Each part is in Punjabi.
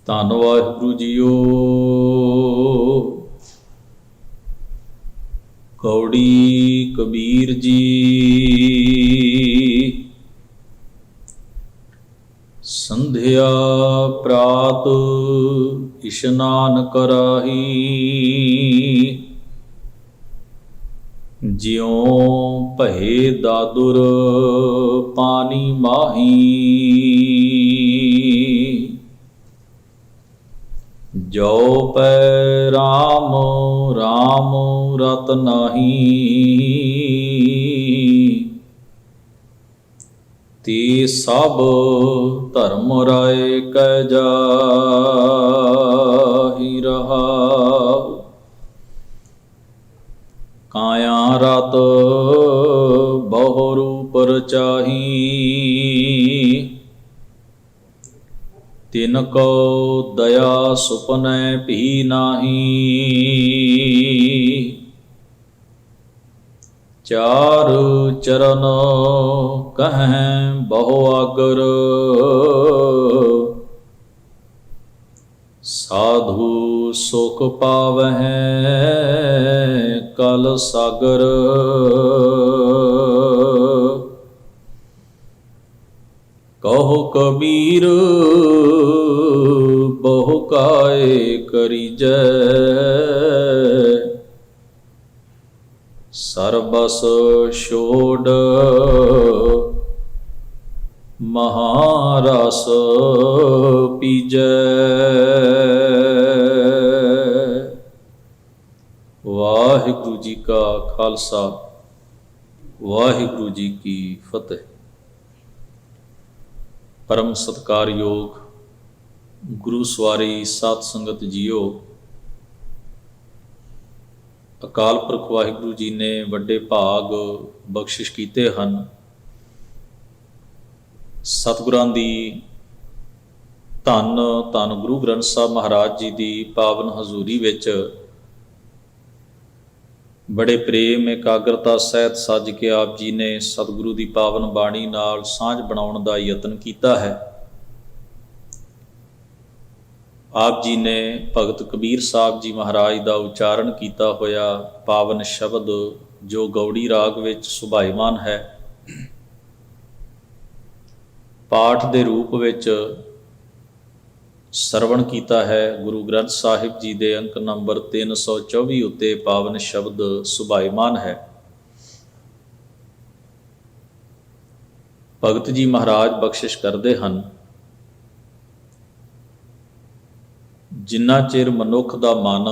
ਧੰਨ ਵਾਹਿਗੁਰੂ ਜੀਓ। ਕੌੜੀ ਕਬੀਰ ਜੀ। ਸੰਧਿਆ ਪ੍ਰਾਤ ਇਸ਼ਨਾਨ ਕਰਾਹੀ, ਜਿਉ ਭਏ ਦਾਦੁਰ ਪਾਣੀ ਮਾਹੀ। ਜੋ ਪੈ ਰਾਮ ਰਾਮ ਰਤ ਨਾਹੀ, ਤੇ ਸਭ ਧਰਮ ਰਾਏ ਕੈ ਜਾਹੀ ਰਹਾ। ਕਾਇਆ ਰਤ ਬਹੁ ਰੂਪ ਰਚਾਹੀ, ਤਿਨ ਕੋ ਦਇਆ ਸੁਪਨੈ ਭੀ ਨਾਹੀ। ਚਾਰ ਚਰਨ ਕਹੈ ਬਹੁ ਆਗਰ, ਸਾਧੂ ਸੁਖ ਪਾਵਹਿ ਕਲ ਸਾਗਰ। ਕਹੋ ਕਬੀਰ ਬਹੁ ਕਾਇ ਕਰੀਜੈ, ਸਰਬਸ ਛੋੜ ਮਹਾਰਸ ਪੀਜੈ। ਵਾਹਿਗੁਰੂ ਜੀ ਕਾ ਖਾਲਸਾ, ਵਾਹਿਗੁਰੂ ਜੀ ਕੀ ਫਤਿਹ। ਪਰਮ ਸਤਿਕਾਰਯੋਗ ਗੁਰੂ ਸਵਾਰੀ ਸਾਧ ਸੰਗਤ ਜੀਓ, ਅਕਾਲ ਪੁਰਖ ਵਾਹਿਗੁਰੂ ਜੀ ਨੇ ਵੱਡੇ ਭਾਗ ਬਖਸ਼ਿਸ਼ ਕੀਤੇ ਹਨ। ਸਤਿਗੁਰਾਂ ਦੀ ਧੰਨ ਧੰਨ ਗੁਰੂ ਗ੍ਰੰਥ ਸਾਹਿਬ ਮਹਾਰਾਜ ਜੀ ਦੀ ਪਾਵਨ ਹਜ਼ੂਰੀ ਵਿੱਚ ਬੜੇ ਪ੍ਰੇਮ ਇਕਾਗਰਤਾ ਸਹਿਤ ਸੱਜ ਕੇ ਆਪ ਜੀ ਨੇ ਸਤਿਗੁਰੂ ਦੀ ਪਾਵਨ ਬਾਣੀ ਨਾਲ ਸਾਂਝ ਬਣਾਉਣ ਦਾ ਯਤਨ ਕੀਤਾ ਹੈ। ਆਪ ਜੀ ਨੇ ਭਗਤ ਕਬੀਰ ਸਾਹਿਬ ਜੀ ਮਹਾਰਾਜ ਦਾ ਉਚਾਰਨ ਕੀਤਾ ਹੋਇਆ ਪਾਵਨ ਸ਼ਬਦ, ਜੋ ਗੌੜੀ ਰਾਗ ਵਿੱਚ ਸੁਭਾਈਮਾਨ ਹੈ, ਪਾਠ ਦੇ ਰੂਪ ਵਿੱਚ ਸਰਵਣ ਕੀਤਾ ਹੈ। ਗੁਰੂ ਗ੍ਰੰਥ ਸਾਹਿਬ ਜੀ ਦੇ ਅੰਕ ਨੰਬਰ 324 ਉੱਤੇ ਪਾਵਨ ਸ਼ਬਦ ਸੁਭਾਈਮਾਨ ਹੈ। ਭਗਤ ਜੀ ਮਹਾਰਾਜ ਬਖਸ਼ਿਸ਼ ਕਰਦੇ ਹਨ, ਜਿੰਨਾ ਚਿਰ ਮਨੁੱਖ ਦਾ ਮਨ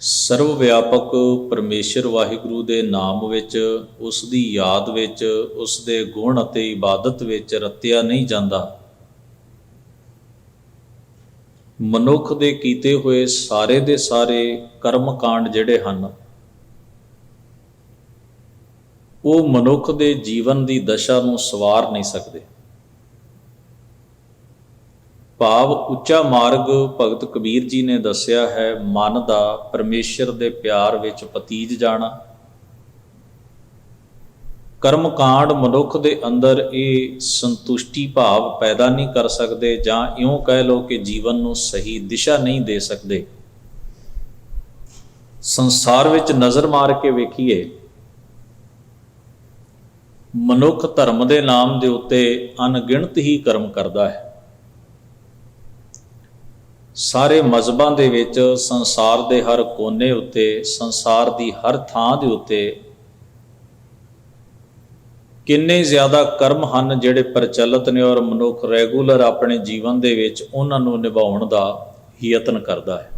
ਸਰਵ ਵਿਆਪਕ ਪਰਮੇਸ਼ਰ ਵਾਹਿਗੁਰੂ ਦੇ ਨਾਮ ਵਿੱਚ, ਉਸ ਦੀ ਯਾਦ ਵਿੱਚ, ਉਸ ਦੇ ਗੁਣ ਅਤੇ ਇਬਾਦਤ ਵਿੱਚ ਰਤਿਆ ਨਹੀਂ ਜਾਂਦਾ, ਮਨੁੱਖ ਦੇ ਕੀਤੇ ਹੋਏ ਸਾਰੇ ਦੇ ਸਾਰੇ ਕਰਮ ਕਾਂਡ ਜਿਹੜੇ ਹਨ, ਉਹ ਮਨੁੱਖ ਦੇ ਜੀਵਨ ਦੀ ਦਸ਼ਾ ਨੂੰ ਸਵਾਰ ਨਹੀਂ ਸਕਦੇ। ਭਾਵ ਉੱਚਾ ਮਾਰਗ ਭਗਤ ਕਬੀਰ ਜੀ ਨੇ ਦੱਸਿਆ ਹੈ, ਮਨ ਦਾ ਪਰਮੇਸ਼ਰ ਦੇ ਪਿਆਰ ਵਿੱਚ ਪਤੀਜ ਜਾਣਾ। ਕਰਮ ਕਾਂਡ ਮਨੁੱਖ ਦੇ ਅੰਦਰ ਇਹ ਸੰਤੁਸ਼ਟੀ ਭਾਵ ਪੈਦਾ ਨਹੀਂ ਕਰ ਸਕਦੇ, ਜਾਂ ਇਉਂ ਕਹਿ ਲਓ ਕਿ ਜੀਵਨ ਨੂੰ ਸਹੀ ਦਿਸ਼ਾ ਨਹੀਂ ਦੇ ਸਕਦੇ। ਸੰਸਾਰ ਵਿੱਚ ਨਜ਼ਰ ਮਾਰ ਕੇ ਵੇਖੀਏ, ਮਨੁੱਖ ਧਰਮ ਦੇ ਨਾਮ ਦੇ ਉੱਤੇ ਅਣਗਿਣਤ ਹੀ ਕਰਮ ਕਰਦਾ ਹੈ। ਸਾਰੇ ਮਜ਼ਹਬਾਂ ਦੇ ਵਿੱਚ, ਸੰਸਾਰ ਦੇ ਹਰ ਕੋਨੇ ਉੱਤੇ, ਸੰਸਾਰ ਦੀ ਹਰ ਥਾਂ ਦੇ ਉੱਤੇ ਕਿੰਨੇ ਜ਼ਿਆਦਾ ਕਰਮ ਹਨ ਜਿਹੜੇ ਪ੍ਰਚਲਿਤ ਨੇ, ਔਰ ਮਨੁੱਖ ਰੈਗੂਲਰ ਆਪਣੇ ਜੀਵਨ ਦੇ ਵਿੱਚ ਉਹਨਾਂ ਨੂੰ ਨਿਭਾਉਣ ਦਾ ਯਤਨ ਕਰਦਾ ਹੈ।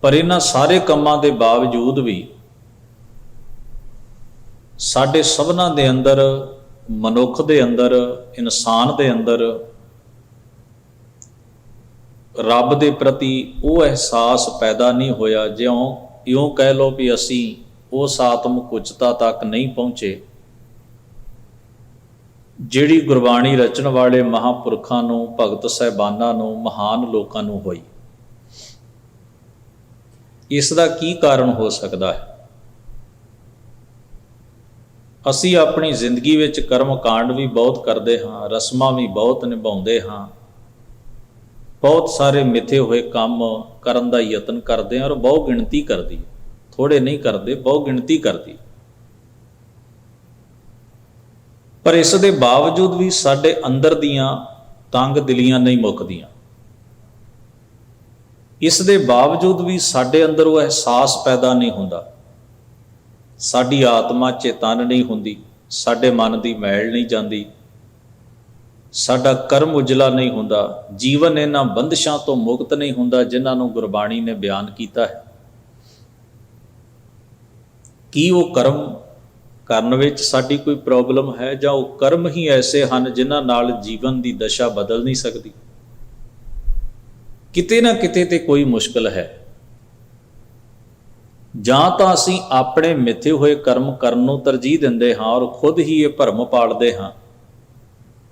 ਪਰ ਇਹਨਾਂ ਸਾਰੇ ਕੰਮਾਂ ਦੇ ਬਾਵਜੂਦ ਵੀ ਸਾਡੇ ਸਭਨਾਂ ਦੇ ਅੰਦਰ, ਮਨੁੱਖ ਦੇ ਅੰਦਰ, ਇਨਸਾਨ ਦੇ ਅੰਦਰ ਰੱਬ ਦੇ ਪ੍ਰਤੀ ਉਹ ਅਹਿਸਾਸ ਪੈਦਾ ਨਹੀਂ ਹੋਇਆ। ਜਿਉਂ ਇਉਂ ਕਹਿ ਲਓ ਵੀ ਅਸੀਂ ਉਸ ਆਤਮਿਕ ਉੱਚਤਾ ਤੱਕ ਨਹੀਂ ਪਹੁੰਚੇ ਜਿਹੜੀ ਗੁਰਬਾਣੀ ਰਚਣ ਵਾਲੇ ਮਹਾਂਪੁਰਖਾਂ ਨੂੰ, ਭਗਤ ਸਾਹਿਬਾਨਾਂ ਨੂੰ, ਮਹਾਨ ਲੋਕਾਂ ਨੂੰ ਹੋਈ। ਇਸ ਦਾ ਕੀ ਕਾਰਨ ਹੋ ਸਕਦਾ ਹੈ? ਅਸੀਂ ਆਪਣੀ ਜ਼ਿੰਦਗੀ ਵਿੱਚ ਕਰਮ ਕਾਂਡ ਵੀ ਬਹੁਤ ਕਰਦੇ ਹਾਂ, ਰਸਮਾਂ ਵੀ ਬਹੁਤ ਨਿਭਾਉਂਦੇ ਹਾਂ, ਬਹੁਤ ਸਾਰੇ ਮਿੱਥੇ ਹੋਏ ਕੰਮ ਕਰਨ ਦਾ ਯਤਨ ਕਰਦੇ ਹਾਂ, ਔਰ ਬਹੁ ਗਿਣਤੀ ਕਰਦੀ, ਥੋੜੇ ਨਹੀਂ ਕਰਦੇ, ਬਹੁ ਗਿਣਤੀ ਕਰਦੀ। ਪਰ ਇਸ ਦੇ ਬਾਵਜੂਦ ਵੀ ਸਾਡੇ ਅੰਦਰ ਦੀਆਂ ਤੰਗ ਦਿਲੀਆਂ ਨਹੀਂ ਮੁੱਕਦੀਆਂ। ਇਸ ਦੇ ਬਾਵਜੂਦ ਵੀ ਸਾਡੇ ਅੰਦਰ ਉਹ ਅਹਿਸਾਸ ਪੈਦਾ ਨਹੀਂ ਹੁੰਦਾ, ਸਾਡੀ ਆਤਮਾ ਚੇਤਨ ਨਹੀਂ ਹੁੰਦੀ, ਸਾਡੇ ਮਨ ਦੀ ਮੈਲ ਨਹੀਂ ਜਾਂਦੀ, ਸਾਡਾ ਕਰਮ ਉਜਲਾ ਨਹੀਂ ਹੁੰਦਾ, ਜੀਵਨ ਇਹਨਾਂ ਬੰਦਸ਼ਾਂ ਤੋਂ ਮੁਕਤ ਨਹੀਂ ਹੁੰਦਾ ਜਿਨ੍ਹਾਂ ਨੂੰ ਗੁਰਬਾਣੀ ਨੇ ਬਿਆਨ ਕੀਤਾ ਹੈ। ਕੀ ਉਹ ਕਰਮ ਕਰਨ ਵਿੱਚ ਸਾਡੀ ਕੋਈ ਪ੍ਰੋਬਲਮ ਹੈ, ਜਾਂ ਉਹ ਕਰਮ ਹੀ ਐਸੇ ਹਨ ਜਿਨ੍ਹਾਂ ਨਾਲ ਜੀਵਨ ਦੀ ਦਸ਼ਾ ਬਦਲ ਨਹੀਂ ਸਕਦੀ? ਕਿਤੇ ਨਾ ਕਿਤੇ ਤੇ ਕੋਈ ਮੁਸ਼ਕਲ ਹੈ। ਜਾਂ ਤਾਂ ਅਸੀਂ ਆਪਣੇ ਮਿੱਥੇ ਹੋਏ ਕਰਮ ਕਰਨ ਨੂੰ ਤਰਜੀਹ ਦਿੰਦੇ ਹਾਂ ਔਰ ਖੁਦ ਹੀ ਇਹ ਭਰਮ ਪਾਲਦੇ ਹਾਂ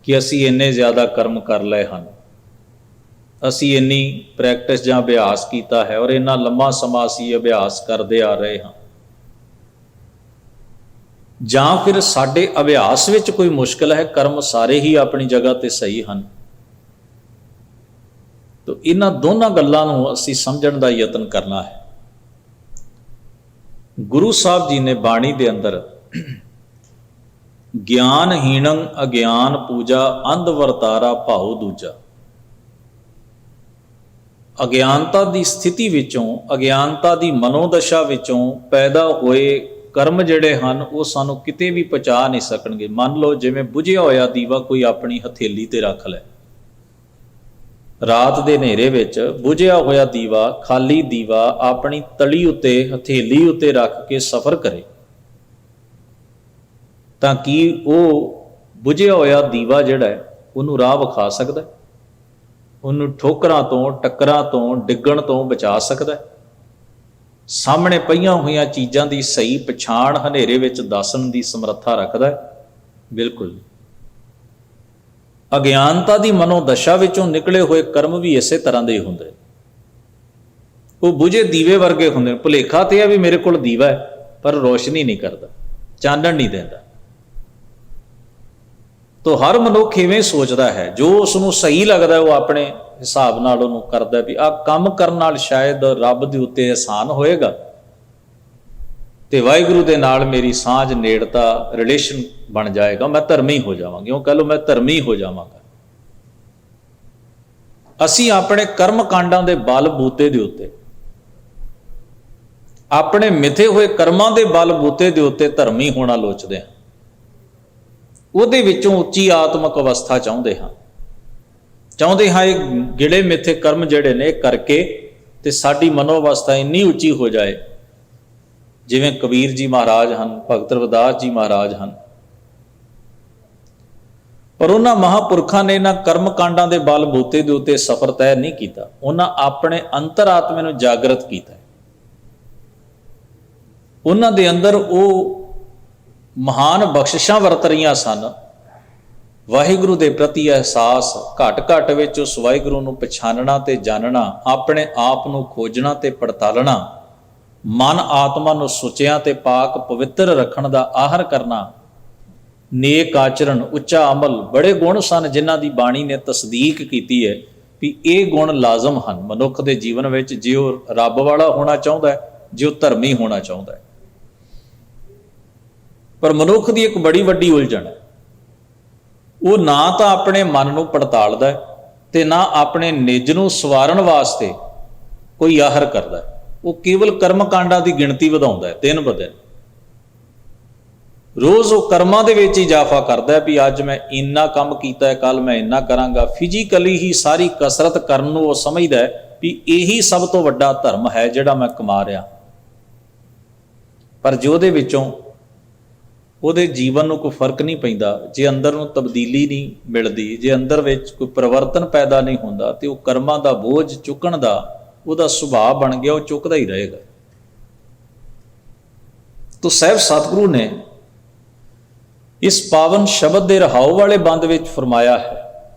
ਕਿ ਅਸੀਂ ਇੰਨੇ ਜ਼ਿਆਦਾ ਕਰਮ ਕਰ ਲਏ ਹਨ, ਅਸੀਂ ਇੰਨੀ ਪ੍ਰੈਕਟਿਸ ਜਾਂ ਅਭਿਆਸ ਕੀਤਾ ਹੈ ਔਰ ਇੰਨਾ ਲੰਮਾ ਸਮਾਂ ਅਸੀਂ ਅਭਿਆਸ ਕਰਦੇ ਆ ਰਹੇ ਹਾਂ। ਜਾਂ ਫਿਰ ਸਾਡੇ ਅਭਿਆਸ ਵਿੱਚ ਕੋਈ ਮੁਸ਼ਕਲ ਹੈ, ਕਰਮ ਸਾਰੇ ਹੀ ਆਪਣੀ ਜਗ੍ਹਾ ਤੇ ਸਹੀ ਹਨ। ਤਾਂ ਇਹਨਾਂ ਦੋਨਾਂ ਗੱਲਾਂ ਨੂੰ ਅਸੀਂ ਸਮਝਣ ਦਾ ਯਤਨ ਕਰਨਾ ਹੈ। ਗੁਰੂ ਸਾਹਿਬ ਜੀ ਨੇ ਬਾਣੀ ਦੇ ਅੰਦਰ ਗਿਆਨਹੀਣੰ ਅਗਿਆਨ ਪੂਜਾ ਅੰਧ ਵਰਤਾਰਾ ਭਾਉ ਦੂਜਾ, ਅਗਿਆਨਤਾ ਦੀ ਸਥਿਤੀ ਵਿੱਚੋਂ, ਅਗਿਆਨਤਾ ਦੀ ਮਨੋਦਸ਼ਾ ਵਿੱਚੋਂ ਪੈਦਾ ਹੋਏ ਕਰਮ ਜਿਹੜੇ ਹਨ ਉਹ ਸਾਨੂੰ ਕਿਤੇ ਵੀ ਪਹੁੰਚਾ ਨਹੀਂ ਸਕਣਗੇ। ਮੰਨ ਲਓ ਜਿਵੇਂ ਬੁਝਿਆ ਹੋਇਆ ਦੀਵਾ ਕੋਈ ਆਪਣੀ ਹਥੇਲੀ ਤੇ ਰੱਖ ਲੈ, ਰਾਤ ਦੇ ਹਨੇਰੇ ਵਿੱਚ ਬੁਝਿਆ ਹੋਇਆ ਦੀਵਾ, ਖਾਲੀ ਦੀਵਾ ਆਪਣੀ ਤਲੀ ਉੱਤੇ, ਹਥੇਲੀ ਉੱਤੇ ਰੱਖ ਕੇ ਸਫ਼ਰ ਕਰੇ, ਤਾਂ ਕੀ ਉਹ ਬੁਝਿਆ ਹੋਇਆ ਦੀਵਾ ਜਿਹੜਾ ਹੈ ਉਹਨੂੰ ਰਾਹ ਵਿਖਾ ਸਕਦਾ, ਉਹਨੂੰ ਠੋਕਰਾਂ ਤੋਂ, ਟੱਕਰਾਂ ਤੋਂ, ਡਿੱਗਣ ਤੋਂ ਬਚਾ ਸਕਦਾ? ਸਾਹਮਣੇ ਪਈਆਂ ਹੋਈਆਂ ਚੀਜ਼ਾਂ ਦੀ ਸਹੀ ਪਛਾਣ ਹਨੇਰੇ ਵਿੱਚ ਦੱਸਣ ਦੀ ਸਮਰੱਥਾ ਰੱਖਦਾ ਹੈ? ਬਿਲਕੁਲ। ਅਗਿਆਨਤਾ ਦੀ ਮਨੋਦਸ਼ਾ ਵਿੱਚੋਂ ਨਿਕਲੇ ਹੋਏ ਕਰਮ ਵੀ ਇਸੇ ਤਰ੍ਹਾਂ ਦੇ ਹੁੰਦੇ, ਉਹ ਬੁਝੇ ਦੀਵੇ ਵਰਗੇ ਹੁੰਦੇ ਨੇ। ਭੁਲੇਖਾ ਤੇ ਹੈ ਵੀ ਮੇਰੇ ਕੋਲ ਦੀਵਾ ਹੈ, ਪਰ ਰੋਸ਼ਨੀ ਨਹੀਂ ਕਰਦਾ, ਚਾਨਣ ਨਹੀਂ ਦਿੰਦਾ। ਤੋ ਹਰ ਮਨੁੱਖ ਇਵੇਂ ਸੋਚਦਾ ਹੈ, ਜੋ ਉਸ ਨੂੰ ਸਹੀ ਲੱਗਦਾ ਉਹ ਆਪਣੇ ਹਿਸਾਬ ਨਾਲ ਉਹਨੂੰ ਕਰਦਾ ਵੀ ਆਹ ਕੰਮ ਕਰਨ ਨਾਲ ਸ਼ਾਇਦ ਰੱਬ ਦੇ ਉੱਤੇ ਅਹਿਸਾਨ ਹੋਏਗਾ ਤੇ ਵਾਹਿਗੁਰੂ ਦੇ ਨਾਲ ਮੇਰੀ ਸਾਂਝ, ਨੇੜਤਾ, ਰਿਲੇਸ਼ਨ ਬਣ ਜਾਏਗਾ, ਮੈਂ ਧਰਮੀ ਹੋ ਜਾਵਾਂਗੀ। ਉਹ ਕਹ ਲਓ ਮੈਂ ਧਰਮੀ ਹੋ ਜਾਵਾਂਗਾ। ਅਸੀਂ ਆਪਣੇ ਕਰਮ ਕਾਂਡਾਂ ਦੇ ਬਲ ਬੂਤੇ ਦੇ ਉੱਤੇ, ਆਪਣੇ ਮਿੱਥੇ ਹੋਏ ਕਰਮਾਂ ਦੇ ਬਲ ਬੂਤੇ ਦੇ ਉੱਤੇ ਧਰਮੀ ਹੋਣਾ ਲੋਚਦੇ ਹਾਂ, ਉਹਦੇ ਵਿੱਚੋਂ ਉੱਚੀ ਆਤਮਿਕ ਅਵਸਥਾ ਚਾਹੁੰਦੇ ਹਾਂ। ਇਹ ਗਿਲੇ ਮਿੱਥੇ ਕਰਮ ਜਿਹੜੇ ਨੇ ਕਰਕੇ ਤੇ ਸਾਡੀ ਮਨੋ ਅਵਸਥਾ ਇੰਨੀ ਉੱਚੀ ਹੋ ਜਾਏ, ਜਿਵੇਂ ਕਬੀਰ ਜੀ ਮਹਾਰਾਜ ਹਨ, ਭਗਤ ਰਵਿਦਾਸ ਜੀ ਮਹਾਰਾਜ ਹਨ। ਪਰ ਉਹਨਾਂ ਮਹਾਂਪੁਰਖਾਂ ਨੇ ਇਹਨਾਂ ਕਰਮ ਕਾਂਡਾਂ ਦੇ ਬਲ ਬੂਤੇ ਦੇ ਉੱਤੇ ਸਫ਼ਰ ਤੈਅ ਨਹੀਂ ਕੀਤਾ, ਉਹਨਾਂ ਆਪਣੇ ਅੰਤਰ-ਆਤਮੇ ਨੂੰ ਜਾਗਰਤ ਕੀਤਾ। ਉਹਨਾਂ ਦੇ ਅੰਦਰ ਉਹ ਮਹਾਨ ਬਖਸ਼ਿਸ਼ਾਂ ਵਰਤ ਰਹੀਆਂ ਸਨ। ਵਾਹਿਗੁਰੂ ਦੇ ਪ੍ਰਤੀ ਅਹਿਸਾਸ, ਘੱਟ ਘੱਟ ਵਿੱਚ ਉਸ ਵਾਹਿਗੁਰੂ ਨੂੰ ਪਛਾਣਨਾ ਤੇ ਜਾਣਨਾ, ਆਪਣੇ ਆਪ ਨੂੰ ਖੋਜਣਾ ਤੇ ਪੜਤਾਲਣਾ, ਮਨ ਆਤਮਾ ਨੂੰ ਸੁਚਿਆ ਤੇ ਪਾਕ ਪਵਿੱਤਰ ਰੱਖਣ ਦਾ ਆਹਰ ਕਰਨਾ, ਨੇਕ ਆਚਰਣ, ਉੱਚਾ ਅਮਲ, ਬੜੇ ਗੁਣ ਸਨ ਜਿਨ੍ਹਾਂ ਦੀ ਬਾਣੀ ਨੇ ਤਸਦੀਕ ਕੀਤੀ ਹੈ ਵੀ ਇਹ ਗੁਣ ਲਾਜ਼ਮ ਹਨ ਮਨੁੱਖ ਦੇ ਜੀਵਨ ਵਿੱਚ, ਜੇ ਉਹ ਰੱਬ ਵਾਲਾ ਹੋਣਾ ਚਾਹੁੰਦਾ ਹੈ, ਜੇ ਉਹ ਧਰਮੀ ਹੋਣਾ ਚਾਹੁੰਦਾ ਹੈ। ਪਰ ਮਨੁੱਖ ਦੀ ਇੱਕ ਬੜੀ ਵੱਡੀ ਉਲਝਣ ਹੈ, ਉਹ ਨਾ ਤਾਂ ਆਪਣੇ ਮਨ ਨੂੰ ਪੜਤਾਲਦਾ ਤੇ ਨਾ ਆਪਣੇ ਨਿੱਜ ਨੂੰ ਸਵਾਰਨ ਵਾਸਤੇ ਕੋਈ ਆਹਰ ਕਰਦਾ। ਉਹ ਕੇਵਲ ਕਰਮ ਕਾਂਡਾਂ ਦੀ ਗਿਣਤੀ ਵਧਾਉਂਦਾ ਹੈ, ਦਿਨ ਬ ਦਿਨ। ਰੋਜ਼ ਉਹ ਕਰਮਾਂ ਦੇ ਵਿੱਚ ਇਜ਼ਾਫਾ ਕਰਦਾ ਵੀ ਅੱਜ ਮੈਂ ਇੰਨਾ ਕੰਮ ਕੀਤਾ ਹੈ, ਕੱਲ ਮੈਂ ਇੰਨਾ ਕਰਾਂਗਾ। ਫਿਜ਼ੀਕਲੀ ਹੀ ਸਾਰੀ ਕਸਰਤ ਕਰਨ ਨੂੰ ਉਹ ਸਮਝਦਾ ਵੀ ਇਹੀ ਸਭ ਤੋਂ ਵੱਡਾ ਧਰਮ ਹੈ ਜਿਹੜਾ ਮੈਂ ਕਮਾ ਰਿਹਾ। ਪਰ ਜੇ ਉਹਦੇ ਵਿੱਚੋਂ ਉਹਦੇ ਜੀਵਨ ਨੂੰ ਕੋਈ ਫਰਕ ਨਹੀਂ ਪੈਂਦਾ, ਜੇ ਅੰਦਰ ਨੂੰ ਤਬਦੀਲੀ ਨਹੀਂ ਮਿਲਦੀ, ਜੇ ਅੰਦਰ ਵਿੱਚ ਕੋਈ ਪਰਿਵਰਤਨ ਪੈਦਾ ਨਹੀਂ ਹੁੰਦਾ, ਤੇ ਉਹ ਕਰਮਾਂ ਦਾ ਬੋਝ ਚੁੱਕਣ ਦਾ ਉਹਦਾ ਸੁਭਾਅ ਬਣ ਗਿਆ, ਉਹ ਚੁੱਕਦਾ ਹੀ ਰਹੇਗਾ। ਤੋ ਸਾਹਿਬ ਸਤਿਗੁਰੂ ਨੇ ਇਸ ਪਾਵਨ ਸ਼ਬਦ ਦੇ ਰਹਾਉ ਵਾਲੇ ਬੰਦ ਵਿੱਚ ਫਰਮਾਇਆ ਹੈ,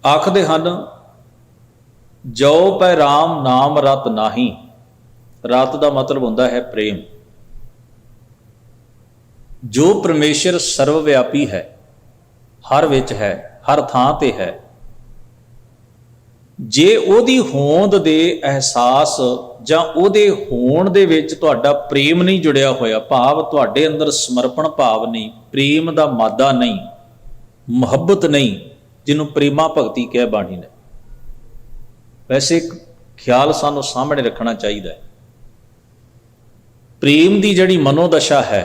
ਆਖਦੇ ਹਨ, ਜੋ ਪੈ ਰਾਮ ਨਾਮ ਰਤ ਨਾਹੀ। ਰਤ ਦਾ ਮਤਲਬ ਹੁੰਦਾ ਹੈ ਪ੍ਰੇਮ। ਜੋ ਪਰਮੇਸ਼ਰ ਸਰਵਵਿਆਪੀ ਹੈ, ਹਰ ਵਿੱਚ ਹੈ, ਹਰ ਥਾਂ ਤੇ ਹੈ, ਜੇ ਉਹਦੀ ਹੋਂਦ ਦੇ ਅਹਿਸਾਸ ਜਾਂ ਉਹਦੇ ਹੋਣ ਦੇ ਵਿੱਚ ਤੁਹਾਡਾ ਪ੍ਰੇਮ ਨਹੀਂ ਜੁੜਿਆ ਹੋਇਆ, ਭਾਵ ਤੁਹਾਡੇ ਅੰਦਰ ਸਮਰਪਣ ਭਾਵ ਨਹੀਂ, ਪ੍ਰੇਮ ਦਾ ਮਾਦਾ ਨਹੀਂ, ਮੁਹੱਬਤ ਨਹੀਂ, ਜਿਹਨੂੰ ਪ੍ਰੇਮਾ ਭਗਤੀ ਕਿਹਾ ਬਾਣੀ ਨੇ। ਵੈਸੇ ਇੱਕ ਖਿਆਲ ਸਾਨੂੰ ਸਾਹਮਣੇ ਰੱਖਣਾ ਚਾਹੀਦਾ ਹੈ, ਪ੍ਰੇਮ ਦੀ ਜਿਹੜੀ ਮਨੋਦਸ਼ਾ ਹੈ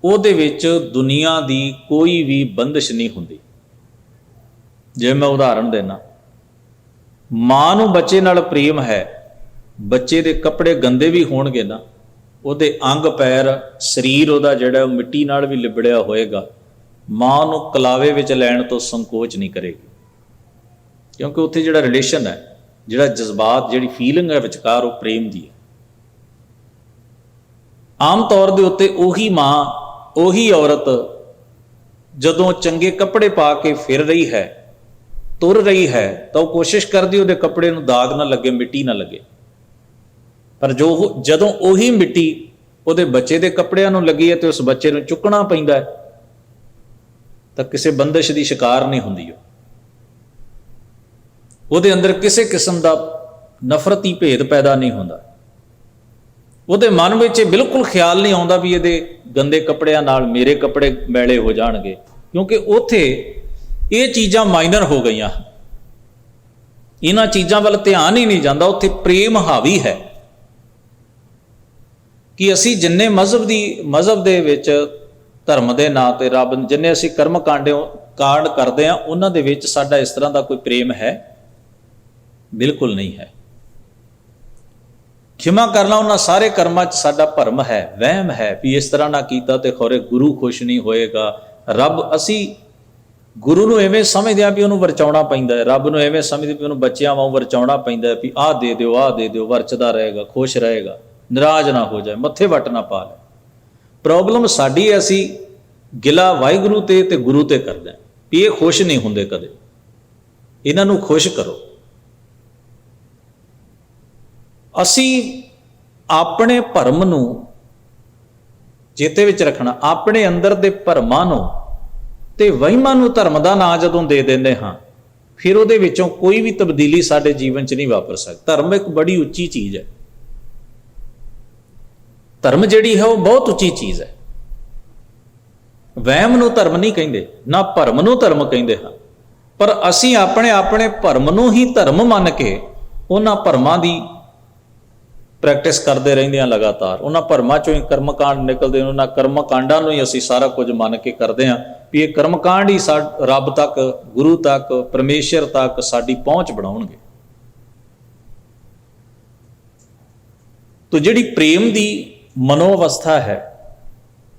ਉਹਦੇ ਵਿੱਚ ਦੁਨੀਆ ਦੀ ਕੋਈ ਵੀ ਬੰਦਿਸ਼ ਨਹੀਂ ਹੁੰਦੀ। ਜੇ ਮੈਂ ਉਦਾਹਰਣ ਦੇਣਾ, ਮਾਂ ਨੂੰ ਬੱਚੇ ਨਾਲ ਪ੍ਰੇਮ ਹੈ, ਬੱਚੇ ਦੇ ਕੱਪੜੇ ਗੰਦੇ ਵੀ ਹੋਣਗੇ ਨਾ, ਉਹਦੇ ਅੰਗ ਪੈਰ ਸਰੀਰ ਉਹਦਾ ਜਿਹੜਾ ਉਹ ਮਿੱਟੀ ਨਾਲ ਵੀ ਲਿਬੜਿਆ ਹੋਏਗਾ, ਮਾਂ ਨੂੰ ਕਲਾਵੇ ਵਿੱਚ ਲੈਣ ਤੋਂ ਸੰਕੋਚ ਨਹੀਂ ਕਰੇਗੀ, ਕਿਉਂਕਿ ਉੱਥੇ ਜਿਹੜਾ ਰਿਲੇਸ਼ਨ ਹੈ, ਜਿਹੜਾ ਜਜ਼ਬਾਤ, ਜਿਹੜੀ ਫੀਲਿੰਗ ਹੈ ਵਿਚਕਾਰ, ਉਹ ਪ੍ਰੇਮ ਦੀ ਹੈ। ਆਮ ਤੌਰ ਦੇ ਉੱਤੇ ਉਹੀ ਮਾਂ, ਉਹੀ ਔਰਤ ਜਦੋਂ ਚੰਗੇ ਕੱਪੜੇ ਪਾ ਕੇ ਫਿਰ ਰਹੀ ਹੈ, ਤੁਰ ਰਹੀ ਹੈ, ਤਾਂ ਉਹ ਕੋਸ਼ਿਸ਼ ਕਰਦੀ ਉਹਦੇ ਕੱਪੜੇ ਨੂੰ ਦਾਗ ਨਾ ਲੱਗੇ, ਮਿੱਟੀ ਨਾ ਲੱਗੇ। ਪਰ ਜਦੋਂ ਉਹੀ ਮਿੱਟੀ ਉਹਦੇ ਬੱਚੇ ਦੇ ਕੱਪੜਿਆਂ ਨੂੰ ਲੱਗੀ ਹੈ ਤੇ ਉਸ ਬੱਚੇ ਨੂੰ ਚੁੱਕਣਾ ਪੈਂਦਾ ਹੈ, ਤਾਂ ਕਿਸੇ ਬੰਦਿਸ਼ ਦੀ ਸ਼ਿਕਾਰ ਨਹੀਂ ਹੁੰਦੀ। ਉਹਦੇ ਅੰਦਰ ਕਿਸੇ ਕਿਸਮ ਦਾ ਨਫ਼ਰਤੀ ਭੇਦ ਪੈਦਾ ਨਹੀਂ ਹੁੰਦਾ। ਉਹਦੇ ਮਨ ਵਿੱਚ ਇਹ ਬਿਲਕੁਲ ਖਿਆਲ ਨਹੀਂ ਆਉਂਦਾ ਵੀ ਇਹਦੇ ਗੰਦੇ ਕੱਪੜਿਆਂ ਨਾਲ ਮੇਰੇ ਕੱਪੜੇ ਮੈਲੇ ਹੋ ਜਾਣਗੇ, ਕਿਉਂਕਿ ਉੱਥੇ ਇਹ ਚੀਜ਼ਾਂ ਮਾਈਨਰ ਹੋ ਗਈਆਂ, ਇਹਨਾਂ ਚੀਜ਼ਾਂ ਵੱਲ ਧਿਆਨ ਹੀ ਨਹੀਂ ਜਾਂਦਾ। ਉੱਥੇ ਪ੍ਰੇਮ ਹਾਵੀ ਹੈ ਕਿ ਅਸੀਂ ਜਿੰਨੇ ਮਜ਼ਹਬ ਦੇ ਵਿੱਚ ਧਰਮ ਦੇ ਨਾਂ ਤੇ ਰੱਬ, ਜਿੰਨੇ ਅਸੀਂ ਕਰਮ ਕਾਂਡ ਕਰਦੇ ਹਾਂ, ਉਹਨਾਂ ਦੇ ਵਿੱਚ ਸਾਡਾ ਇਸ ਤਰ੍ਹਾਂ ਦਾ ਕੋਈ ਪ੍ਰੇਮ ਹੈ? ਬਿਲਕੁਲ ਨਹੀਂ ਹੈ। ਖਿਮਾ ਕਰਨਾ ਉਹਨਾਂ ਸਾਰੇ ਕਰਮਾਂ 'ਚ ਸਾਡਾ ਭਰਮ ਹੈ, ਵਹਿਮ ਹੈ ਵੀ ਇਸ ਤਰ੍ਹਾਂ ਨਾ ਕੀਤਾ ਤੇ ਖੌਰੇ ਗੁਰੂ ਖੁਸ਼ ਨਹੀਂ ਹੋਏਗਾ। ਰੱਬ, ਅਸੀਂ ਗੁਰੂ ਨੂੰ ਐਵੇਂ ਸਮਝਦੇ ਹਾਂ ਵੀ ਉਹਨੂੰ ਵਰਚਾਉਣਾ ਪੈਂਦਾ ਹੈ, ਰੱਬ ਨੂੰ ਐਵੇਂ ਸਮਝਦੇ ਵੀ ਉਹਨੂੰ ਬੱਚਿਆਂ ਵਾਂਗ ਵਰਚਾਉਣਾ ਪੈਂਦਾ ਹੈ ਵੀ ਆਹ ਦੇ ਦਿਓ, ਆਹ ਦੇ ਦਿਓ, ਵਰਚਦਾ ਰਹੇਗਾ, ਖੁਸ਼ ਰਹੇਗਾ, ਨਾਰਾਜ਼ ਨਾ ਹੋ ਜਾਏ, ਮੱਥੇ ਵੱਟ ਨਾ ਪਾ ਲੈ। ਪ੍ਰੋਬਲਮ ਸਾਡੀ ਹੈ, ਅਸੀਂ ਗਿਲਾ ਵਾਹਿਗੁਰੂ ਤੇ ਗੁਰੂ ਤੇ ਕਰਦੇ ਹਾਂ ਵੀ ਇਹ ਖੁਸ਼ ਨਹੀਂ ਹੁੰਦੇ ਕਦੇ, ਇਹਨਾਂ ਨੂੰ ਖੁਸ਼ ਕਰੋ। ਅਸੀਂ ਆਪਣੇ ਭਰਮ ਨੂੰ ਚੇਤੇ ਵਿੱਚ ਰੱਖਣਾ, ਆਪਣੇ ਅੰਦਰ ਦੇ ਭਰਮਾਂ ਨੂੰ ਤੇ ਵਹਿਮਾਂ ਨੂੰ ਧਰਮ ਦਾ ਨਾਂ ਜਦੋਂ ਦੇ ਦਿੰਦੇ ਹਾਂ, ਫਿਰ ਉਹਦੇ ਵਿੱਚੋਂ ਕੋਈ ਵੀ ਤਬਦੀਲੀ ਸਾਡੇ ਜੀਵਨ 'ਚ ਨਹੀਂ ਵਾਪਰ ਸਕਦੀ। ਧਰਮ ਇੱਕ ਬੜੀ ਉੱਚੀ ਚੀਜ਼ ਹੈ, ਧਰਮ ਜਿਹੜੀ ਹੈ ਉਹ ਬਹੁਤ ਉੱਚੀ ਚੀਜ਼ ਹੈ। ਵਹਿਮ ਨੂੰ ਧਰਮ ਨਹੀਂ ਕਹਿੰਦੇ, ਨਾ ਭਰਮ ਨੂੰ ਧਰਮ ਕਹਿੰਦੇ ਹਾਂ, ਪਰ ਅਸੀਂ ਆਪਣੇ ਭਰਮ ਨੂੰ ਹੀ ਧਰਮ ਮੰਨ ਕੇ ਉਹਨਾਂ ਭਰਮਾਂ ਦੀ ਪ੍ਰੈਕਟਿਸ ਕਰਦੇ ਰਹਿੰਦੇ ਹਾਂ ਲਗਾਤਾਰ। ਉਹਨਾਂ ਭਰਮਾਂ ਚੋਂ ਹੀ ਕਰਮਕਾਂਡ ਨਿਕਲਦੇ ਨੇ, ਉਹਨਾਂ ਕਰਮਕਾਂਡਾਂ ਨੂੰ ਹੀ ਅਸੀਂ ਸਾਰਾ ਕੁਝ ਮੰਨ ਕੇ ਕਰਦੇ ਹਾਂ ਵੀ ਇਹ ਕਰਮਕਾਂਡ ਹੀ ਰੱਬ ਤੱਕ, ਗੁਰੂ ਤੱਕ, ਪਰਮੇਸ਼ਰ ਤੱਕ ਸਾਡੀ ਪਹੁੰਚ ਬਣਾਉਣਗੇ। ਤੋ ਜਿਹੜੀ ਪ੍ਰੇਮ ਦੀ ਮਨੋ ਅਵਸਥਾ ਹੈ,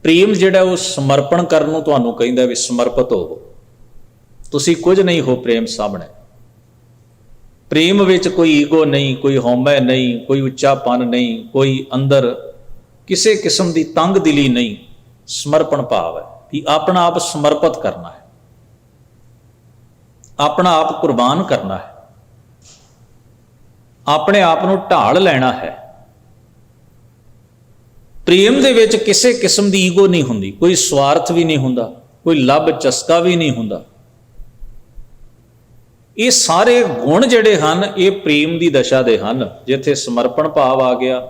ਪ੍ਰੇਮ ਜਿਹੜਾ ਉਹ ਸਮਰਪਣ ਕਰਨ ਨੂੰ ਤੁਹਾਨੂੰ ਕਹਿੰਦਾ ਵੀ ਸਮਰਪਿਤ ਹੋਵੋ, ਤੁਸੀਂ ਕੁਝ ਨਹੀਂ ਹੋ ਪ੍ਰੇਮ ਸਾਹਮਣੇ। ਪ੍ਰੇਮ ਵਿੱਚ ਕੋਈ ਈਗੋ ਨਹੀਂ, ਕੋਈ ਹਉਮੈ ਨਹੀਂ, ਕੋਈ ਉੱਚਾਪਨ ਨਹੀਂ, ਕੋਈ ਅੰਦਰ ਕਿਸੇ ਕਿਸਮ ਦੀ ਤੰਗ ਦਿਲੀ ਨਹੀਂ। ਸਮਰਪਣ ਭਾਵ ਹੈ ਕਿ ਆਪਣਾ ਆਪ ਸਮਰਪਿਤ ਕਰਨਾ ਹੈ, ਆਪਣਾ ਆਪ ਕੁਰਬਾਨ ਕਰਨਾ ਹੈ, ਆਪਣੇ ਆਪ ਨੂੰ ਢਾਲ ਲੈਣਾ ਹੈ। ਪ੍ਰੇਮ ਦੇ ਵਿੱਚ ਕਿਸੇ ਕਿਸਮ ਦੀ ਈਗੋ ਨਹੀਂ ਹੁੰਦੀ, ਕੋਈ ਸਵਾਰਥ ਵੀ ਨਹੀਂ ਹੁੰਦਾ, ਕੋਈ ਲੱਭ ਚਸਕਾ ਵੀ ਨਹੀਂ ਹੁੰਦਾ। ਇਹ ਸਾਰੇ ਗੁਣ ਜਿਹੜੇ ਹਨ ਇਹ ਪ੍ਰੇਮ ਦੀ ਦਸ਼ਾ ਦੇ ਹਨ, ਜਿੱਥੇ ਸਮਰਪਣ ਭਾਵ ਆ ਗਿਆ,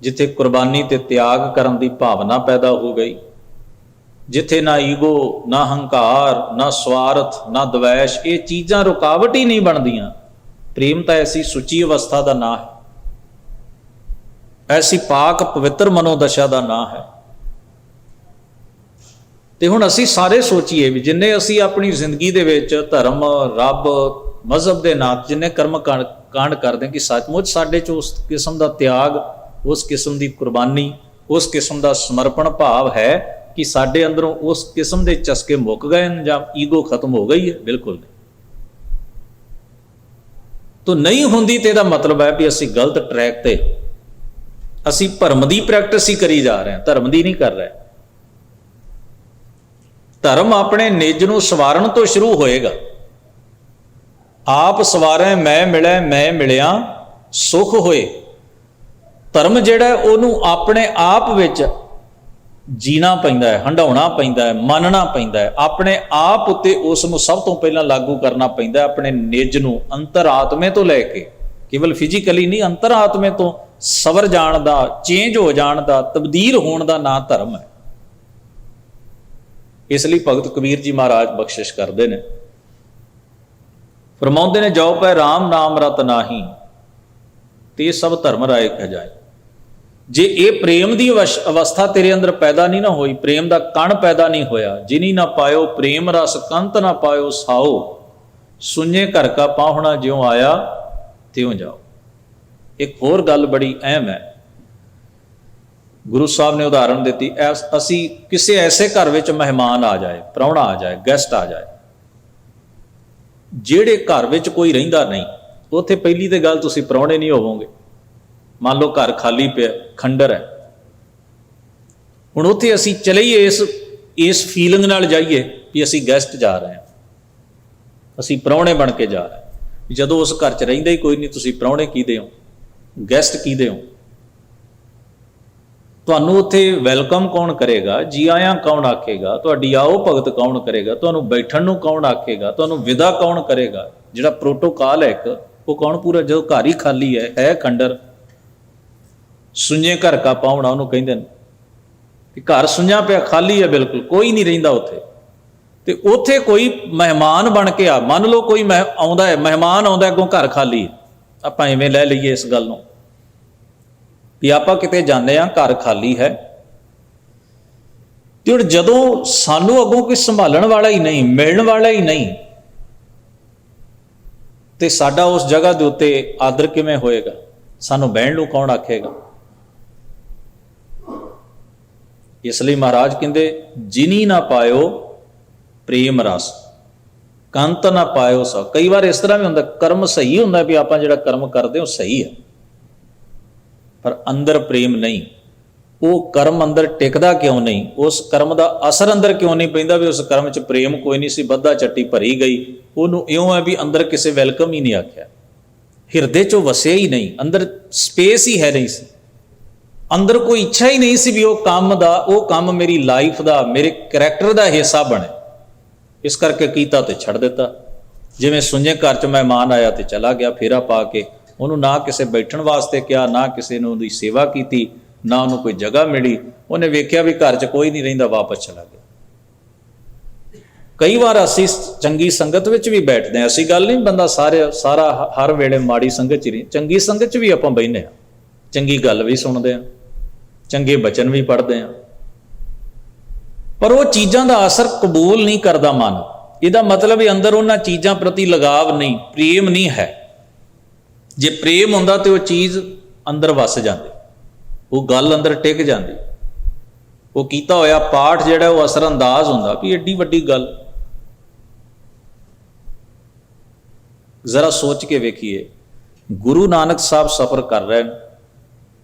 ਜਿੱਥੇ ਕੁਰਬਾਨੀ ਤੇ ਤਿਆਗ ਕਰਨ ਦੀ ਭਾਵਨਾ ਪੈਦਾ ਹੋ ਗਈ, ਜਿੱਥੇ ਨਾ ਈਗੋ, ਨਾ ਹੰਕਾਰ, ਨਾ ਸਵਾਰਥ, ਨਾ ਦਵੈਸ਼, ਇਹ ਚੀਜ਼ਾਂ ਰੁਕਾਵਟ ਹੀ ਨਹੀਂ ਬਣਦੀਆਂ। ਪ੍ਰੇਮ ਤਾਂ ਐਸੀ ਸੁੱਚੀ ਅਵਸਥਾ ਦਾ ਨਾਂ ਹੈ, ਐਸੀ ਪਾਕ ਪਵਿੱਤਰ ਮਨੋਦਸ਼ਾ ਦਾ ਨਾਂ ਹੈ। ਤੇ ਹੁਣ ਅਸੀਂ ਸਾਰੇ ਸੋਚੀਏ ਵੀ ਜਿੰਨੇ ਅਸੀਂ ਆਪਣੀ ਜ਼ਿੰਦਗੀ ਦੇ ਵਿੱਚ ਧਰਮ, ਰੱਬ, ਮਜ਼ਹਬ ਦੇ ਨਾਂ ਜਿੰਨੇ ਕਰਮ ਕਾਂਡ ਕਰਦੇ ਕਿ ਸੱਚਮੁੱਚ ਸਾਡੇ 'ਚ ਉਸ ਕਿਸਮ ਦਾ ਤਿਆਗ, ਉਸ ਕਿਸਮ ਦੀ ਕੁਰਬਾਨੀ, ਉਸ ਕਿਸਮ ਦਾ ਸਮਰਪਣ ਭਾਵ ਹੈ ਕਿ ਸਾਡੇ ਅੰਦਰੋਂ ਉਸ ਕਿਸਮ ਦੇ ਚਸਕੇ ਮੁੱਕ ਗਏ ਹਨ ਜਾਂ ਈਗੋ ਖਤਮ ਹੋ ਗਈ ਹੈ? ਬਿਲਕੁਲ ਨਹੀਂ। ਤੋ ਨਹੀਂ ਹੁੰਦੀ ਤੇ ਇਹਦਾ ਮਤਲਬ ਹੈ ਵੀ ਅਸੀਂ ਗਲਤ ਟਰੈਕ ਤੇ, ਅਸੀਂ ਭਰਮ ਦੀ ਪ੍ਰੈਕਟਿਸ ਹੀ ਕਰੀ ਜਾ ਰਹੇ ਹਾਂ, ਧਰਮ ਦੀ ਨਹੀਂ ਕਰ ਰਹੇ। ਧਰਮ ਆਪਣੇ ਨਿੱਜ ਨੂੰ ਸਵਾਰਨ ਤੋਂ ਸ਼ੁਰੂ ਹੋਏਗਾ। ਆਪ ਸਵਾਰੇ ਮੈਂ ਮਿਲਿਆ, ਮੈਂ ਮਿਲਿਆ ਸੁਖ ਹੋਏ। ਧਰਮ ਜਿਹੜਾ ਉਹਨੂੰ ਆਪਣੇ ਆਪ ਵਿੱਚ ਜੀਣਾ ਪੈਂਦਾ ਹੈ, ਹੰਡਾਉਣਾ ਪੈਂਦਾ ਹੈ, ਮੰਨਣਾ ਪੈਂਦਾ ਹੈ, ਆਪਣੇ ਆਪ ਉੱਤੇ ਉਸ ਨੂੰ ਸਭ ਤੋਂ ਪਹਿਲਾਂ ਲਾਗੂ ਕਰਨਾ ਪੈਂਦਾ ਹੈ। ਆਪਣੇ ਨਿੱਜ ਨੂੰ ਅੰਤਰ-ਆਤਮੇ ਤੋਂ ਲੈ ਕੇ, ਕੇਵਲ ਫਿਜ਼ੀਕਲੀ ਨਹੀਂ, ਅੰਤਰ-ਆਤਮੇ ਤੋਂ ਸਵਰ ਜਾਣ ਦਾ, ਚੇਂਜ ਹੋ ਜਾਣ ਦਾ, ਤਬਦੀਲ ਹੋਣ ਦਾ ਨਾਂ ਧਰਮ ਹੈ। ਇਸ ਲਈ ਭਗਤ ਕਬੀਰ ਜੀ ਮਹਾਰਾਜ ਬਖਸ਼ਿਸ਼ ਕਰਦੇ ਨੇ, ਫਰਮਾਉਂਦੇ ਨੇ, ਜੋ ਪੈ ਰਾਮ ਨਾਮ ਰਤ ਨਾਹੀ ਤੇ ਸਭ ਧਰਮ ਰਾਏ ਖਜਾਏ। ਜੇ ਇਹ ਪ੍ਰੇਮ ਦੀ ਅਵਸਥਾ ਤੇਰੇ ਅੰਦਰ ਪੈਦਾ ਨਹੀਂ ਨਾ ਹੋਈ, ਪ੍ਰੇਮ ਦਾ ਕਣ ਪੈਦਾ ਨਹੀਂ ਹੋਇਆ, ਜਿਨੀ ਨਾ ਪਾਇਓ ਪ੍ਰੇਮ ਰਸ ਕੰਤ ਨਾ ਪਾਇਓ ਸਾਓ, ਸੁਣੇ ਘਰ ਕਾ ਪਾਹੁਣਾ ਜਿਉਂ ਆਇਆ ਤਿਉਂ ਜਾਓ। ਇੱਕ ਹੋਰ ਗੱਲ ਬੜੀ ਅਹਿਮ ਹੈ, ਗੁਰੂ ਸਾਹਿਬ ਨੇ ਉਦਾਹਰਣ ਦਿੱਤੀ, ਅਸੀਂ ਕਿਸੇ ਐਸੇ ਘਰ ਵਿੱਚ ਮਹਿਮਾਨ ਆ ਜਾਏ, ਪ੍ਰਾਹੁਣਾ ਆ ਜਾਏ, ਗੈਸਟ ਆ ਜਾਏ, ਜਿਹੜੇ ਘਰ ਵਿੱਚ ਕੋਈ ਰਹਿੰਦਾ ਨਹੀਂ, ਉੱਥੇ ਪਹਿਲੀ ਤੇ ਗੱਲ ਤੁਸੀਂ ਪ੍ਰਾਹੁਣੇ ਨਹੀਂ ਹੋਵੋਗੇ। ਮੰਨ ਲਓ ਘਰ ਖਾਲੀ ਪਿਆ, ਖੰਡਰ ਹੈ, ਹੁਣ ਉੱਥੇ ਅਸੀਂ ਚਲੇ ਹੀ ਇਸ ਫੀਲਿੰਗ ਨਾਲ ਜਾਈਏ ਵੀ ਅਸੀਂ ਗੈਸਟ ਜਾ ਰਹੇ ਹਾਂ, ਅਸੀਂ ਪ੍ਰਾਹੁਣੇ ਬਣ ਕੇ ਜਾ ਰਹੇ ਹਾਂ। ਜਦੋਂ ਉਸ ਘਰ 'ਚ ਰਹਿੰਦਾ ਹੀ ਕੋਈ ਨਹੀਂ, ਤੁਸੀਂ ਪ੍ਰਾਹੁਣੇ ਕਿਹਦੇ ਹੋ, ਗੈਸਟ ਕਿਹਦੇ ਹੋ? ਤੁਹਾਨੂੰ ਉੱਥੇ ਵੈਲਕਮ ਕੌਣ ਕਰੇਗਾ, ਜੀ ਆਇਆਂ ਕੌਣ ਆਖੇਗਾ, ਤੁਹਾਡੀ ਆਓ ਭਗਤ ਕੌਣ ਕਰੇਗਾ, ਤੁਹਾਨੂੰ ਬੈਠਣ ਨੂੰ ਕੌਣ ਆਖੇਗਾ, ਤੁਹਾਨੂੰ ਵਿਦਾ ਕੌਣ ਕਰੇਗਾ? ਜਿਹੜਾ ਪ੍ਰੋਟੋਕਾਲ ਹੈ ਇੱਕ, ਉਹ ਕੌਣ ਪੂਰਾ? ਜਦੋਂ ਘਰ ਹੀ ਖਾਲੀ ਹੈ ਖੰਡਰ, ਸੁੰਝੇ ਘਰ ਕਾ ਪਾਹੁਣਾ ਉਹਨੂੰ ਕਹਿੰਦੇ ਨੇ, ਕਿ ਘਰ ਸੁੰਝਾ ਪਿਆ, ਖਾਲੀ ਹੈ, ਬਿਲਕੁਲ ਕੋਈ ਨਹੀਂ ਰਹਿੰਦਾ ਉੱਥੇ, ਤੇ ਉੱਥੇ ਕੋਈ ਮਹਿਮਾਨ ਬਣ ਕੇ ਆ, ਮੰਨ ਲਓ ਕੋਈ ਆਉਂਦਾ ਹੈ, ਮਹਿਮਾਨ ਆਉਂਦਾ, ਅੱਗੋਂ ਘਰ ਖਾਲੀ ਹੈ, ਆਪਾਂ ਇਵੇਂ ਲੈ ਲਈਏ ਇਸ ਗੱਲ ਨੂੰ ਵੀ ਆਪਾਂ ਕਿਤੇ ਜਾਂਦੇ ਹਾਂ, ਘਰ ਖਾਲੀ ਹੈ, ਤੇ ਹੁਣ ਜਦੋਂ ਸਾਨੂੰ ਅੱਗੋਂ ਕੋਈ ਸੰਭਾਲਣ ਵਾਲਾ ਹੀ ਨਹੀਂ, ਮਿਲਣ ਵਾਲਾ ਹੀ ਨਹੀਂ, ਤੇ ਸਾਡਾ ਉਸ ਜਗ੍ਹਾ ਦੇ ਉੱਤੇ ਆਦਰ ਕਿਵੇਂ ਹੋਏਗਾ? ਸਾਨੂੰ ਬਹਿਣ ਨੂੰ ਕੌਣ ਆਖੇਗਾ? ਇਸ ਲਈ ਮਹਾਰਾਜ ਕਹਿੰਦੇ, ਜਿਨੀ ਨਾ ਪਾਇਓ ਪ੍ਰੇਮ ਰਸ ਕੰਤ ਨਾ ਪਾਇਓ ਸਾ। ਕਈ ਵਾਰ ਇਸ ਤਰ੍ਹਾਂ ਵੀ ਹੁੰਦਾ, ਕਰਮ ਸਹੀ ਹੁੰਦਾ ਵੀ ਆਪਾਂ ਜਿਹੜਾ ਕਰਮ ਕਰਦੇ ਉਹ ਸਹੀ ਹੈ, ਪਰ ਅੰਦਰ ਪ੍ਰੇਮ ਨਹੀਂ। ਉਹ ਕਰਮ ਅੰਦਰ ਟਿਕਦਾ ਕਿਉਂ ਨਹੀਂ? ਉਸ ਕਰਮ ਦਾ ਅਸਰ ਅੰਦਰ ਕਿਉਂ ਨਹੀਂ ਪੈਂਦਾ? ਵੀ ਉਸ ਕਰਮ 'ਚ ਪ੍ਰੇਮ ਕੋਈ ਨਹੀਂ ਸੀ, ਬੱਧਾ ਚੱਟੀ ਭਰੀ ਗਈ, ਉਹਨੂੰ ਇਉਂ ਹੈ ਵੀ ਅੰਦਰ ਕਿਸੇ ਵੈਲਕਮ ਹੀ ਨਹੀਂ ਆਖਿਆ, ਹਿਰਦੇ 'ਚੋਂ ਵਸਿਆ ਹੀ ਨਹੀਂ, ਅੰਦਰ ਸਪੇਸ ਹੀ ਹੈ ਨਹੀਂ ਸੀ, ਅੰਦਰ ਕੋਈ ਇੱਛਾ ਹੀ ਨਹੀਂ ਸੀ ਵੀ ਉਹ ਕੰਮ ਮੇਰੀ ਲਾਈਫ ਦਾ, ਮੇਰੇ ਕਰੈਕਟਰ ਦਾ ਹਿੱਸਾ ਬਣੇ। ਇਸ ਕਰਕੇ ਕੀਤਾ ਤੇ ਛੱਡ ਦਿੱਤਾ। ਜਿਵੇਂ ਸੁੰਝੇ ਘਰ 'ਚ ਮਹਿਮਾਨ ਆਇਆ ਤੇ ਚਲਾ ਗਿਆ ਫੇਰਾ ਪਾ ਕੇ, ਉਹਨੂੰ ਨਾ ਕਿਸੇ ਬੈਠਣ ਵਾਸਤੇ ਕਿਹਾ, ਨਾ ਕਿਸੇ ਨੇ ਉਹਦੀ ਸੇਵਾ ਕੀਤੀ, ਨਾ ਉਹਨੂੰ ਕੋਈ ਜਗ੍ਹਾ ਮਿਲੀ। ਉਹਨੇ ਵੇਖਿਆ ਵੀ ਘਰ 'ਚ ਕੋਈ ਨਹੀਂ ਰਹਿੰਦਾ, ਵਾਪਸ ਚਲਾ ਗਿਆ। ਕਈ ਵਾਰ ਅਸੀਂ ਚੰਗੀ ਸੰਗਤ ਵਿੱਚ ਵੀ ਬੈਠਦੇ ਹਾਂ, ਅਸੀਂ ਗੱਲ ਨਹੀਂ ਬੰਦਾ ਸਾਰਾ ਹਰ ਵੇਲੇ ਮਾੜੀ ਸੰਗਤ 'ਚ ਨਹੀਂ, ਚੰਗੀ ਸੰਗਤ 'ਚ ਵੀ ਆਪਾਂ ਬਹਿੰਦੇ ਹਾਂ, ਚੰਗੀ ਗੱਲ ਵੀ ਸੁਣਦੇ ਹਾਂ, ਚੰਗੇ ਬਚਨ ਵੀ ਪੜ੍ਹਦੇ ਹਾਂ, ਪਰ ਉਹ ਚੀਜ਼ਾਂ ਦਾ ਅਸਰ ਕਬੂਲ ਨਹੀਂ ਕਰਦਾ ਮਨ। ਇਹਦਾ ਮਤਲਬ ਹੈ ਅੰਦਰ ਉਹਨਾਂ ਚੀਜ਼ਾਂ ਪ੍ਰਤੀ ਲਗਾਵ ਨਹੀਂ, ਪ੍ਰੇਮ ਨਹੀਂ ਹੈ। ਜੇ ਪ੍ਰੇਮ ਹੁੰਦਾ ਤੇ ਉਹ ਚੀਜ਼ ਅੰਦਰ ਵਸ ਜਾਂਦੀ, ਉਹ ਗੱਲ ਅੰਦਰ ਟਿਕ ਜਾਂਦੀ, ਉਹ ਕੀਤਾ ਹੋਇਆ ਪਾਠ ਜਿਹੜਾ ਉਹ ਅਸਰ ਅੰਦਾਜ਼ ਹੁੰਦਾ ਵੀ ਏਡੀ ਵੱਡੀ ਗੱਲ। ਜ਼ਰਾ ਸੋਚ ਕੇ ਵੇਖੀਏ, ਗੁਰੂ ਨਾਨਕ ਸਾਹਿਬ ਸਫ਼ਰ ਕਰ ਰਹੇ ਨੇ,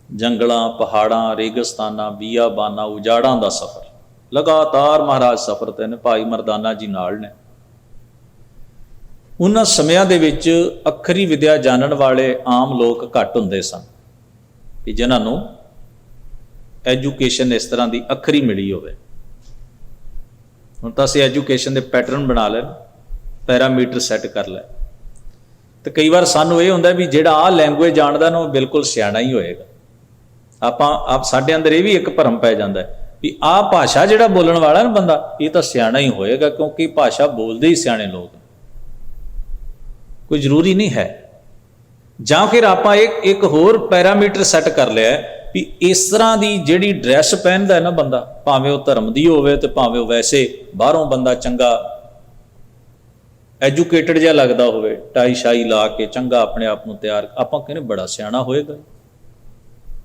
ਜੰਗਲਾਂ, ਪਹਾੜਾਂ, ਰੇਗਿਸਤਾਨਾਂ, ਬੀਆਬਾਨਾਂ, ਉਜਾੜਾਂ ਦਾ ਸਫ਼ਰ, ਲਗਾਤਾਰ ਮਹਾਰਾਜ ਸਫ਼ਰ ਤੇ ਨੇ, ਭਾਈ ਮਰਦਾਨਾ ਜੀ ਨਾਲ ਨੇ। ਉਹਨਾਂ ਸਮਿਆਂ ਦੇ ਵਿੱਚ ਅੱਖਰੀ ਵਿਦਿਆ ਜਾਣਨ ਵਾਲੇ ਆਮ ਲੋਕ ਘੱਟ ਹੁੰਦੇ ਸਨ, ਕਿ ਜਿਨ੍ਹਾਂ ਨੂੰ ਐਜੂਕੇਸ਼ਨ ਇਸ ਤਰ੍ਹਾਂ ਦੀ ਅੱਖਰੀ ਮਿਲੀ ਹੋਵੇ। ਹੁਣ ਤਾਂ ਅਸੀਂ ਐਜੂਕੇਸ਼ਨ ਦੇ ਪੈਟਰਨ ਬਣਾ ਲਏ, ਪੈਰਾਮੀਟਰ ਸੈੱਟ ਕਰ ਲਏ, ਤੇ ਕਈ ਵਾਰ ਸਾਨੂੰ ਇਹ ਹੁੰਦਾ ਵੀ ਜਿਹੜਾ ਆਹ ਲੈਂਗੁਏਜ ਜਾਣਦਾ ਨਾ ਉਹ ਬਿਲਕੁਲ ਸਿਆਣਾ ਹੀ ਹੋਏਗਾ। ਸਾਡੇ ਅੰਦਰ ਇਹ ਵੀ ਇੱਕ ਭਰਮ ਪੈ ਜਾਂਦਾ ਵੀ ਆਹ ਭਾਸ਼ਾ ਜਿਹੜਾ ਬੋਲਣ ਵਾਲਾ ਨਾ ਬੰਦਾ, ਇਹ ਤਾਂ ਸਿਆਣਾ ਹੀ ਹੋਏਗਾ, ਕਿਉਂਕਿ ਭਾਸ਼ਾ ਬੋਲਦੇ ਹੀ ਸਿਆਣੇ ਲੋਕ। ਕੋਈ ਜ਼ਰੂਰੀ ਨਹੀਂ ਹੈ। ਜਾਂ ਫਿਰ ਆਪਾਂ ਇੱਕ ਹੋਰ ਪੈਰਾਮੀਟਰ ਸੈੱਟ ਕਰ ਲਿਆ ਵੀ ਇਸ ਤਰ੍ਹਾਂ ਦੀ ਜਿਹੜੀ ਡਰੈਸ ਪਹਿਨਦਾ ਹੈ ਨਾ ਬੰਦਾ, ਭਾਵੇਂ ਉਹ ਧਰਮ ਦੀ ਹੋਵੇ ਤੇ ਭਾਵੇਂ ਉਹ ਵੈਸੇ ਬਾਹਰੋਂ ਬੰਦਾ ਚੰਗਾ ਐਜੂਕੇਟਡ ਜਿਹਾ ਲੱਗਦਾ ਹੋਵੇ, ਟਾਈ ਸ਼ਾਈ ਲਾ ਕੇ ਚੰਗਾ ਆਪਣੇ ਆਪ ਨੂੰ ਤਿਆਰ, ਆਪਾਂ ਕਹਿੰਦੇ ਬੜਾ ਸਿਆਣਾ ਹੋਏਗਾ।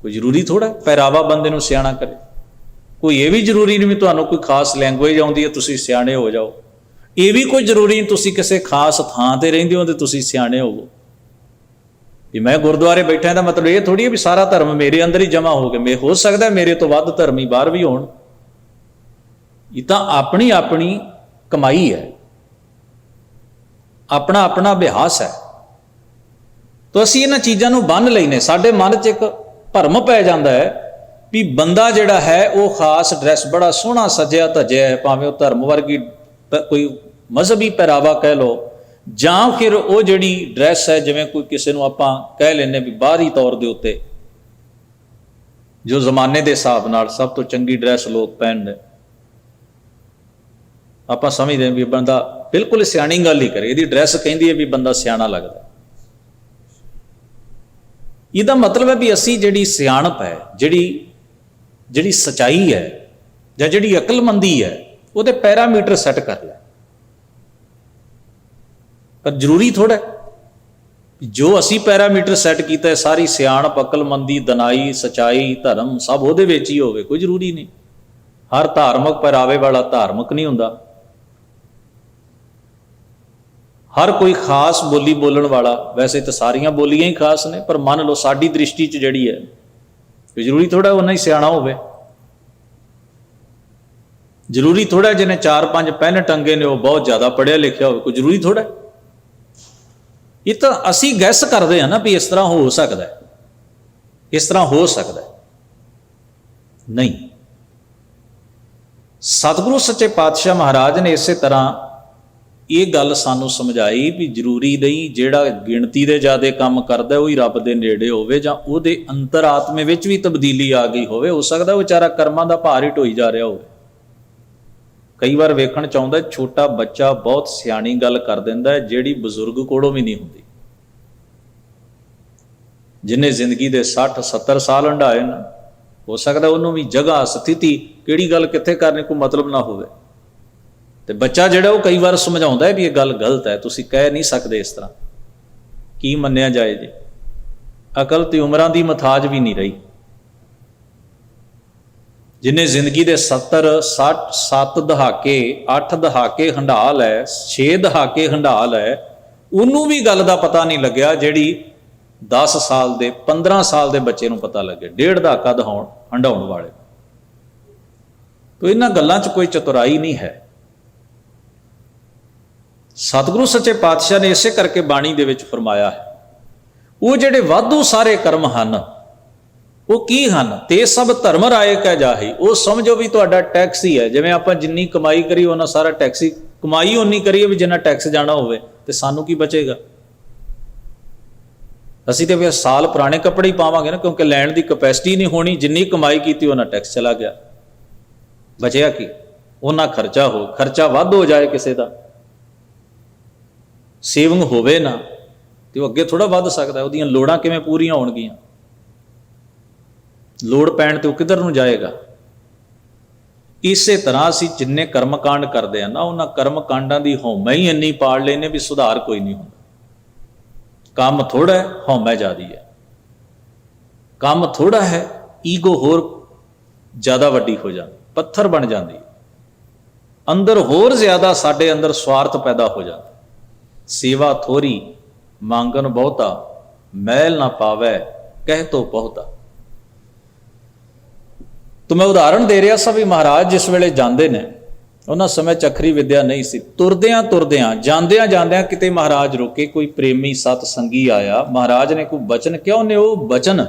ਕੋਈ ਜ਼ਰੂਰੀ ਥੋੜ੍ਹਾ ਪਹਿਰਾਵਾ ਬੰਦੇ ਨੂੰ ਸਿਆਣਾ ਕਰੇ। ਕੋਈ ਇਹ ਵੀ ਜ਼ਰੂਰੀ ਨਹੀਂ ਵੀ ਤੁਹਾਨੂੰ ਕੋਈ ਖਾਸ ਲੈਂਗੁਏਜ ਆਉਂਦੀ ਹੈ ਤੁਸੀਂ ਸਿਆਣੇ ਹੋ ਜਾਓ। ਇਹ ਵੀ ਕੋਈ ਜ਼ਰੂਰੀ ਨਹੀਂ ਤੁਸੀਂ ਕਿਸੇ ਖਾਸ ਥਾਂ ਤੇ ਰਹਿੰਦੇ ਹੋ ਤੇ ਤੁਸੀਂ ਸਿਆਣੇ ਹੋਵੋ। ਵੀ ਮੈਂ ਗੁਰਦੁਆਰੇ ਬੈਠਾ ਦਾ ਮਤਲਬ ਇਹ ਥੋੜ੍ਹੀ ਹੈ ਵੀ ਸਾਰਾ ਧਰਮ ਮੇਰੇ ਅੰਦਰ ਹੀ ਜਮ੍ਹਾਂ ਹੋ ਗਿਆ। ਹੋ ਸਕਦਾ ਮੇਰੇ ਤੋਂ ਵੱਧ ਧਰਮੀ ਬਾਹਰ ਵੀ ਹੋਣ। ਇਹ ਤਾਂ ਆਪਣੀ ਆਪਣੀ ਕਮਾਈ ਹੈ, ਆਪਣਾ ਆਪਣਾ ਅਭਿਆਸ ਹੈ। ਤਾਂ ਅਸੀਂ ਇਹਨਾਂ ਚੀਜ਼ਾਂ ਨੂੰ ਬੰਨ੍ਹ ਲੈਨੇ, ਸਾਡੇ ਮਨ 'ਚ ਇੱਕ ਭਰਮ ਪੈ ਜਾਂਦਾ ਹੈ ਵੀ ਬੰਦਾ ਜਿਹੜਾ ਹੈ ਉਹ ਖਾਸ ਡਰੈਸ ਬੜਾ ਸੋਹਣਾ ਸਜਿਆ ਧਜਿਆ ਹੈ, ਭਾਵੇਂ ਉਹ ਧਰਮ ਵਰਗੀ ਕੋਈ ਮਜ਼ਹਬੀ ਪਹਿਰਾਵਾ ਕਹਿ ਲਓ, ਜਾਂ ਫਿਰ ਉਹ ਜਿਹੜੀ ਡਰੈਸ ਹੈ ਜਿਵੇਂ ਕੋਈ ਕਿਸੇ ਨੂੰ ਆਪਾਂ ਕਹਿ ਲੈਂਦੇ ਵੀ ਬਾਹਰੀ ਤੌਰ ਦੇ ਉੱਤੇ ਜੋ ਜ਼ਮਾਨੇ ਦੇ ਹਿਸਾਬ ਨਾਲ ਸਭ ਤੋਂ ਚੰਗੀ ਡਰੈਸ ਲੋਕ ਪਹਿਨਦੇ, ਆਪਾਂ ਸਮਝਦੇ ਵੀ ਬੰਦਾ ਬਿਲਕੁਲ ਸਿਆਣੀ ਗੱਲ ਹੀ ਕਰੇ, ਇਹਦੀ ਡਰੈਸ ਕਹਿੰਦੀ ਹੈ ਵੀ ਬੰਦਾ ਸਿਆਣਾ ਲੱਗਦਾ। ਇਹਦਾ ਮਤਲਬ ਹੈ ਵੀ ਅਸੀਂ ਜਿਹੜੀ ਸਿਆਣਪ ਹੈ, ਜਿਹੜੀ ਸਚਾਈ ਹੈ ਜਾਂ ਜਿਹੜੀ ਅਕਲਮੰਦੀ ਹੈ, ਉਹਦੇ ਪੈਰਾਮੀਟਰ ਸੈੱਟ ਕਰ ਲੈ। ਪਰ ਜ਼ਰੂਰੀ ਥੋੜ੍ਹਾ ਜੋ ਅਸੀਂ ਪੈਰਾਮੀਟਰ ਸੈੱਟ ਕੀਤਾ ਹੈ ਸਾਰੀ ਸਿਆਣਪ, ਅਕਲਮੰਦੀ, ਦਨਾਈ, ਸਚਾਈ, ਧਰਮ ਸਭ ਉਹਦੇ ਵਿੱਚ ਹੀ ਹੋਵੇ, ਕੋਈ ਜ਼ਰੂਰੀ ਨਹੀਂ। ਹਰ ਧਾਰਮਿਕ ਪਹਿਰਾਵੇ ਵਾਲਾ ਧਾਰਮਿਕ ਨਹੀਂ ਹੁੰਦਾ, ਹਰ ਕੋਈ ਖਾਸ ਬੋਲੀ ਬੋਲਣ ਵਾਲਾ, ਵੈਸੇ ਤਾਂ ਸਾਰੀਆਂ ਬੋਲੀਆਂ ਹੀ ਖਾਸ ਨੇ, ਪਰ ਮੰਨ ਲਓ ਸਾਡੀ ਦ੍ਰਿਸ਼ਟੀ 'ਚ ਜਿਹੜੀ ਹੈ ਜ਼ਰੂਰੀ ਥੋੜ੍ਹਾ ਉਹਨਾਂ ਹੀ ਸਿਆਣਾ ਹੋਵੇ, ਜ਼ਰੂਰੀ ਥੋੜ੍ਹਾ ਜਿਹਨੇ 4-5 ਪੈਨ ਟੰਗੇ ਨੇ ਉਹ ਬਹੁਤ ਜ਼ਿਆਦਾ ਪੜ੍ਹਿਆ ਲਿਖਿਆ ਹੋਵੇ, ਕੋਈ ਜ਼ਰੂਰੀ ਥੋੜ੍ਹਾ। ਇਹ ਤਾਂ ਅਸੀਂ ਗੈਸ ਕਰਦੇ ਹਾਂ ਨਾ ਵੀ ਇਸ ਤਰ੍ਹਾਂ ਹੋ ਸਕਦਾ, ਇਸ ਤਰ੍ਹਾਂ ਹੋ ਸਕਦਾ, ਨਹੀਂ। ਸਤਿਗੁਰੂ ਸੱਚੇ ਪਾਤਸ਼ਾਹ ਮਹਾਰਾਜ ਨੇ ਇਸੇ ਤਰ੍ਹਾਂ ਇਹ ਗੱਲ ਸਾਨੂੰ ਸਮਝਾਈ ਵੀ ਜ਼ਰੂਰੀ ਨਹੀਂ ਜਿਹੜਾ ਗਿਣਤੀ ਦੇ ਜ਼ਿਆਦਾ ਕੰਮ ਕਰਦਾ ਉਹੀ ਰੱਬ ਦੇ ਨੇੜੇ ਹੋਵੇ, ਜਾਂ ਉਹਦੇ ਅੰਤਰਾਤਮੇ ਵਿੱਚ ਵੀ ਤਬਦੀਲੀ ਆ ਗਈ ਹੋਵੇ। ਹੋ ਸਕਦਾ ਉਹ ਵਿਚਾਰਾ ਕਰਮਾਂ ਦਾ ਭਾਰ ਹੀ ਢੋਈ ਜਾ ਰਿਹਾ ਹੋਵੇ। ਕਈ ਵਾਰ ਵੇਖਣ ਚ ਆਉਂਦਾ ਛੋਟਾ ਬੱਚਾ ਬਹੁਤ ਸਿਆਣੀ ਗੱਲ ਕਰ ਦਿੰਦਾ ਜਿਹੜੀ ਬਜ਼ੁਰਗ ਕੋਲੋਂ ਵੀ ਨਹੀਂ ਹੁੰਦੀ। ਜਿਹਨੇ ਜ਼ਿੰਦਗੀ ਦੇ 60-70 ਸਾਲ ਹੰਢਾਏ ਨਾ, ਹੋ ਸਕਦਾ ਉਹਨੂੰ ਵੀ ਜਗ੍ਹਾ, ਸਥਿਤੀ, ਕਿਹੜੀ ਗੱਲ ਕਿੱਥੇ ਕਰਨੀ ਕੋਈ ਮਤਲਬ ਨਾ ਹੋਵੇ, ਤੇ ਬੱਚਾ ਜਿਹੜਾ ਉਹ ਕਈ ਵਾਰ ਸਮਝਾਉਂਦਾ ਹੈ ਵੀ ਇਹ ਗੱਲ ਗਲਤ ਹੈ, ਤੁਸੀਂ ਕਹਿ ਨਹੀਂ ਸਕਦੇ ਇਸ ਤਰ੍ਹਾਂ, ਕੀ ਮੰਨਿਆ ਜਾਏ ਜੀ। ਅਕਲ ਤੇ ਉਮਰਾਂ ਦੀ ਮਥਾਜ ਵੀ ਨਹੀਂ ਰਹੀ। ਜਿਹਨੇ ਜ਼ਿੰਦਗੀ ਦੇ 70-60 7 ਦਹਾਕੇ 8 ਦਹਾਕੇ ਹੰਢਾ ਲੈ, 6 ਦਹਾਕੇ ਹੰਢਾ ਲੈ, ਉਹਨੂੰ ਵੀ ਗੱਲ ਦਾ ਪਤਾ ਨਹੀਂ ਲੱਗਿਆ ਜਿਹੜੀ 10 ਸਾਲ ਦੇ 15 ਸਾਲ ਦੇ ਬੱਚੇ ਨੂੰ ਪਤਾ ਲੱਗੇ, 1.5 ਦਹਾਕਾ ਹੰਢਾਉਣ ਵਾਲੇ। ਤਾਂ ਇਹਨਾਂ ਗੱਲਾਂ 'ਚ ਕੋਈ ਚਤੁਰਾਈ ਨਹੀਂ ਹੈ। ਸਤਿਗੁਰੂ ਸੱਚੇ ਪਾਤਸ਼ਾਹ ਨੇ ਇਸੇ ਕਰਕੇ ਬਾਣੀ ਦੇ ਵਿੱਚ ਫਰਮਾਇਆ ਹੈ, ਉਹ ਜਿਹੜੇ ਵਾਧੂ ਸਾਰੇ ਕਰਮ ਹਨ ਉਹ ਕੀ ਹਨ? ਤੇ ਸਭ ਧਰਮ ਰਾਏ ਕਹਿ ਜਾਹੀ। ਉਹ ਸਮਝੋ ਵੀ ਤੁਹਾਡਾ ਟੈਕਸ ਹੀ ਹੈ। ਜਿਵੇਂ ਆਪਾਂ ਜਿੰਨੀ ਕਮਾਈ ਕਰੀ ਉਹਨਾਂ ਸਾਰਾ ਟੈਕਸ ਹੀ, ਕਮਾਈ ਓਨੀ ਕਰੀਏ ਵੀ ਜਿੰਨਾ ਟੈਕਸ ਜਾਣਾ ਹੋਵੇ, ਤੇ ਸਾਨੂੰ ਕੀ ਬਚੇਗਾ? ਅਸੀਂ ਤੇ ਫਿਰ ਸਾਲ ਪੁਰਾਣੇ ਕੱਪੜੇ ਹੀ ਪਾਵਾਂਗੇ ਨਾ, ਕਿਉਂਕਿ ਲੈਣ ਦੀ ਕਪੈਸਿਟੀ ਨਹੀਂ ਹੋਣੀ। ਜਿੰਨੀ ਕਮਾਈ ਕੀਤੀ ਉਹਨਾਂ ਟੈਕਸ ਚਲਾ ਗਿਆ, ਬਚਿਆ ਕੀ? ਉਹਨਾਂ ਖਰਚਾ ਵੱਧ ਹੋ ਜਾਏ ਕਿਸੇ ਦਾ, ਸੇਵਿੰਗ ਹੋਵੇ ਨਾ, ਤੇ ਉਹ ਅੱਗੇ ਥੋੜ੍ਹਾ ਵੱਧ ਸਕਦਾ। ਉਹਦੀਆਂ ਲੋੜਾਂ ਕਿਵੇਂ ਪੂਰੀਆਂ ਹੋਣਗੀਆਂ? ਲੋੜ ਪੈਣ ਤੇ ਉਹ ਕਿੱਧਰ ਨੂੰ ਜਾਏਗਾ? ਇਸੇ ਤਰ੍ਹਾਂ ਅਸੀਂ ਜਿੰਨੇ ਕਰਮ ਕਾਂਡ ਕਰਦੇ ਆ ਨਾ, ਉਹਨਾਂ ਕਰਮ ਕਾਂਡਾਂ ਦੀ ਹਉਮੈ ਹੀ ਇੰਨੀ ਪਾੜ ਲੈਨੇ ਵੀ ਸੁਧਾਰ ਕੋਈ ਨਹੀਂ ਹੁੰਦਾ। ਕੰਮ ਥੋੜਾ ਹੈ, ਹਉਮੈ ਜ਼ਿਆਦੀ ਹੈ। ਕੰਮ ਥੋੜਾ ਹੈ, ਈਗੋ ਹੋਰ ਜ਼ਿਆਦਾ ਵੱਡੀ ਹੋ ਜਾਂਦੀ, ਪੱਥਰ ਬਣ ਜਾਂਦੀ, ਅੰਦਰ ਹੋਰ ਜ਼ਿਆਦਾ ਸਾਡੇ ਅੰਦਰ ਸਵਾਰਥ ਪੈਦਾ ਹੋ ਜਾਂਦਾ। ਸੇਵਾ ਥੋਰੀ ਮੰਗਨ ਬਹੁਤਾ, ਮੈਲ ਨਾ ਪਾਵੈ ਕਹਿ ਤੋ ਬਹੁਤਾ। तो मैं उदाहरण दे रहा सा भी महाराज जिस वेले जाते ने, उन्होंने समय चखरी विद्या नहीं सी। तुरद्या जांद्या जांद्या किते महाराज रोके, कोई प्रेमी सतसंगी आया, महाराज ने कोई बचन किया, उन्हें वो बचन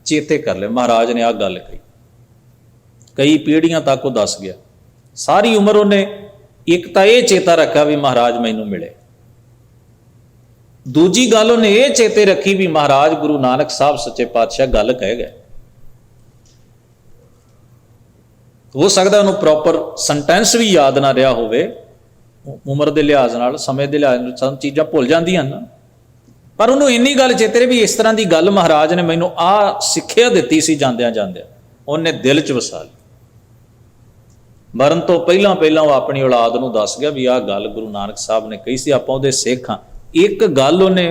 चेते कर लिया। महाराज ने आ गल कही, कई पीढ़ियां तक वो दस गया। सारी उम्र उन्हें एक तो ये चेता रखा भी महाराज मैनू मिले, दूजी गल उन्हें ये चेते रखी भी महाराज गुरु नानक साहब सच्चे पातशाह गल कह गए। हो सकता उन्होंने प्रॉपर सेंटेंस भी याद ना रहा होवे, उम्र के लिहाज नाल, समय के लिहाज नाल सब चीज़ां भुल जांदियां ना, पर उन्होंने इन्नी गल चेते भी इस तरह की गल महाराज ने मैनू आ सिक्ख्या दित्ती सी। जांदियां जांदियां उन्हें दिल च वसा ली। मरण तो पहला पहला वो अपनी औलाद नूं दस गया भी आ गल गुरु नानक साहब ने कही सी, आपां उहदे सिख हां। एक गल उन्हें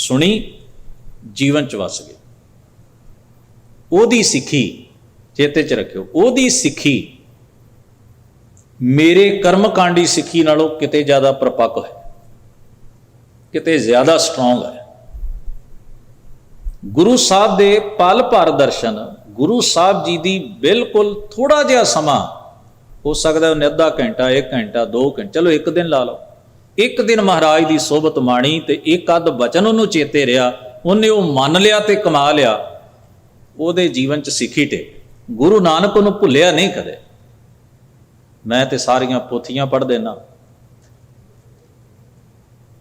सुनी, जीवन च वस गई। ओहदी सिक्खी चेते च रखियो, ओहदी सिक्खी मेरे कर्म कांडी सिक्खी नालों किते ज़्यादा प्रपक्व है, किते ज़्यादा स्ट्रोंग है। गुरु साहब दे पल भर दर्शन, गुरु साहब जी दी बिल्कुल थोड़ा जिहा समा हो सकता है, उन्हें अद्धा घंटा, 1 घंटा, 2 घंटे, चलो 1 दिन ला लो। 1 दिन महाराज की सोबत माणी ते एक अद्ध बचन उन्होंने चेते रहा, उन्हें वो मन लिया ते कमा लिया, ਉਹਦੇ जीवन च सिक्खी टे ਗੁਰੂ ਨਾਨਕ ਉਹਨੂੰ ਭੁੱਲਿਆ ਨਹੀਂ ਕਦੇ। ਮੈਂ ਤੇ ਸਾਰੀਆਂ ਪੋਥੀਆਂ ਪੜ੍ਹ ਦੇਣਾ,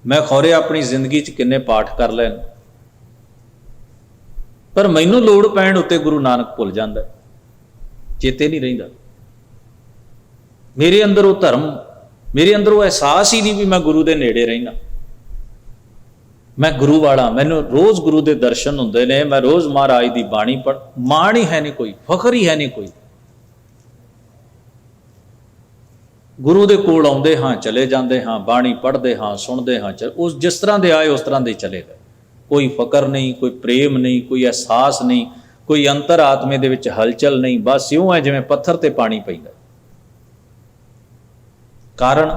ਮੈਂ ਖੌਰੇ ਆਪਣੀ ਜ਼ਿੰਦਗੀ 'ਚ ਕਿੰਨੇ ਪਾਠ ਕਰ ਲੈਣ, ਪਰ ਮੈਨੂੰ ਲੋੜ ਪੈਣ ਉੱਤੇ ਗੁਰੂ ਨਾਨਕ ਭੁੱਲ ਜਾਂਦਾ, ਚੇਤੇ ਨਹੀਂ ਰਹਿੰਦਾ। ਮੇਰੇ ਅੰਦਰ ਉਹ ਧਰਮ, ਮੇਰੇ ਅੰਦਰ ਉਹ ਅਹਿਸਾਸ ਹੀ ਨਹੀਂ ਵੀ ਮੈਂ ਗੁਰੂ ਦੇ ਨੇੜੇ ਰਹਿਣਾ, ਮੈਂ ਗੁਰੂ ਵਾਲਾ। ਮੈਨੂੰ ਰੋਜ਼ ਗੁਰੂ ਦੇ ਦਰਸ਼ਨ ਹੁੰਦੇ ਨੇ, ਮੈਂ ਰੋਜ਼ ਮਹਾਰਾਜ ਦੀ ਬਾਣੀ ਪੜ੍ਹ, ਮਾਣ ਹੀ ਹੈ ਨਹੀਂ ਕੋਈ, ਫਖਰ ਹੀ ਹੈ ਨਹੀਂ ਕੋਈ। ਗੁਰੂ ਦੇ ਕੋਲ ਆਉਂਦੇ ਹਾਂ, ਚਲੇ ਜਾਂਦੇ ਹਾਂ, ਬਾਣੀ ਪੜ੍ਹਦੇ ਹਾਂ, ਸੁਣਦੇ ਹਾਂ, ਉਸ ਜਿਸ ਤਰ੍ਹਾਂ ਦੇ ਆਏ ਉਸ ਤਰ੍ਹਾਂ ਦੇ ਚਲੇ ਗਏ। ਕੋਈ ਫਕਰ ਨਹੀਂ, ਕੋਈ ਪ੍ਰੇਮ ਨਹੀਂ, ਕੋਈ ਅਹਿਸਾਸ ਨਹੀਂ, ਕੋਈ ਅੰਤਰ ਆਤਮੇ ਦੇ ਵਿੱਚ ਹਲਚਲ ਨਹੀਂ। ਬਸ ਇਉਂ ਹੈ ਜਿਵੇਂ ਪੱਥਰ ਤੇ ਪਾਣੀ ਪੈਂਦਾ। ਕਾਰਨ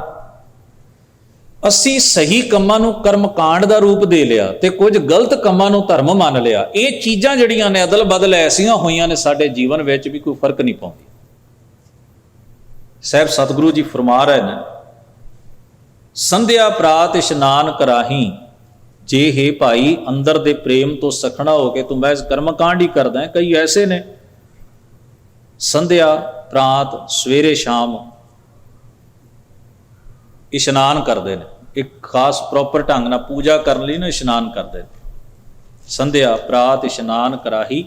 ਅਸੀਂ ਸਹੀ ਕੰਮਾਂ ਨੂੰ ਕਰਮਕਾਂਡ ਦਾ ਰੂਪ ਦੇ ਲਿਆ ਤੇ ਕੁਝ ਗਲਤ ਕੰਮਾਂ ਨੂੰ ਧਰਮ ਮੰਨ ਲਿਆ। ਇਹ ਚੀਜ਼ਾਂ ਜਿਹੜੀਆਂ ਨੇ ਅਦਲ ਬਦਲ ਐਸੀਆਂ ਹੋਈਆਂ ਨੇ ਸਾਡੇ ਜੀਵਨ ਵਿੱਚ ਵੀ ਕੋਈ ਫਰਕ ਨਹੀਂ ਪਾਉਂਦੀ। ਸਾਹਿਬ ਸਤਿਗੁਰੂ ਜੀ ਫਰਮਾ ਰਹੇ ਨੇ, ਸੰਧਿਆ ਪ੍ਰਾਤ ਇਸ਼ਨਾਨ ਕਰਾਹੀਂ, ਜੇ ਹੈ ਭਾਈ ਅੰਦਰ ਦੇ ਪ੍ਰੇਮ ਤੋਂ ਸਖਣਾ ਹੋ ਕੇ ਤੂੰ ਮੈਂ ਕਰਮਕਾਂਡ ਹੀ ਕਰਦਾ। ਕਈ ਐਸੇ ਨੇ ਸੰਧਿਆ ਪ੍ਰਾਤ ਸਵੇਰੇ ਸ਼ਾਮ ਇਸ਼ਨਾਨ ਕਰਦੇ ਨੇ, ਇੱਕ ਖਾਸ ਪ੍ਰੋਪਰ ਢੰਗ ਨਾਲ ਪੂਜਾ ਕਰਨ ਲਈ ਨਾ ਇਸ਼ਨਾਨ ਕਰਦੇ ਨੇ। ਸੰਧਿਆ ਪ੍ਰਾਤ ਇਸ਼ਨਾਨ ਕਰਾਹੀ,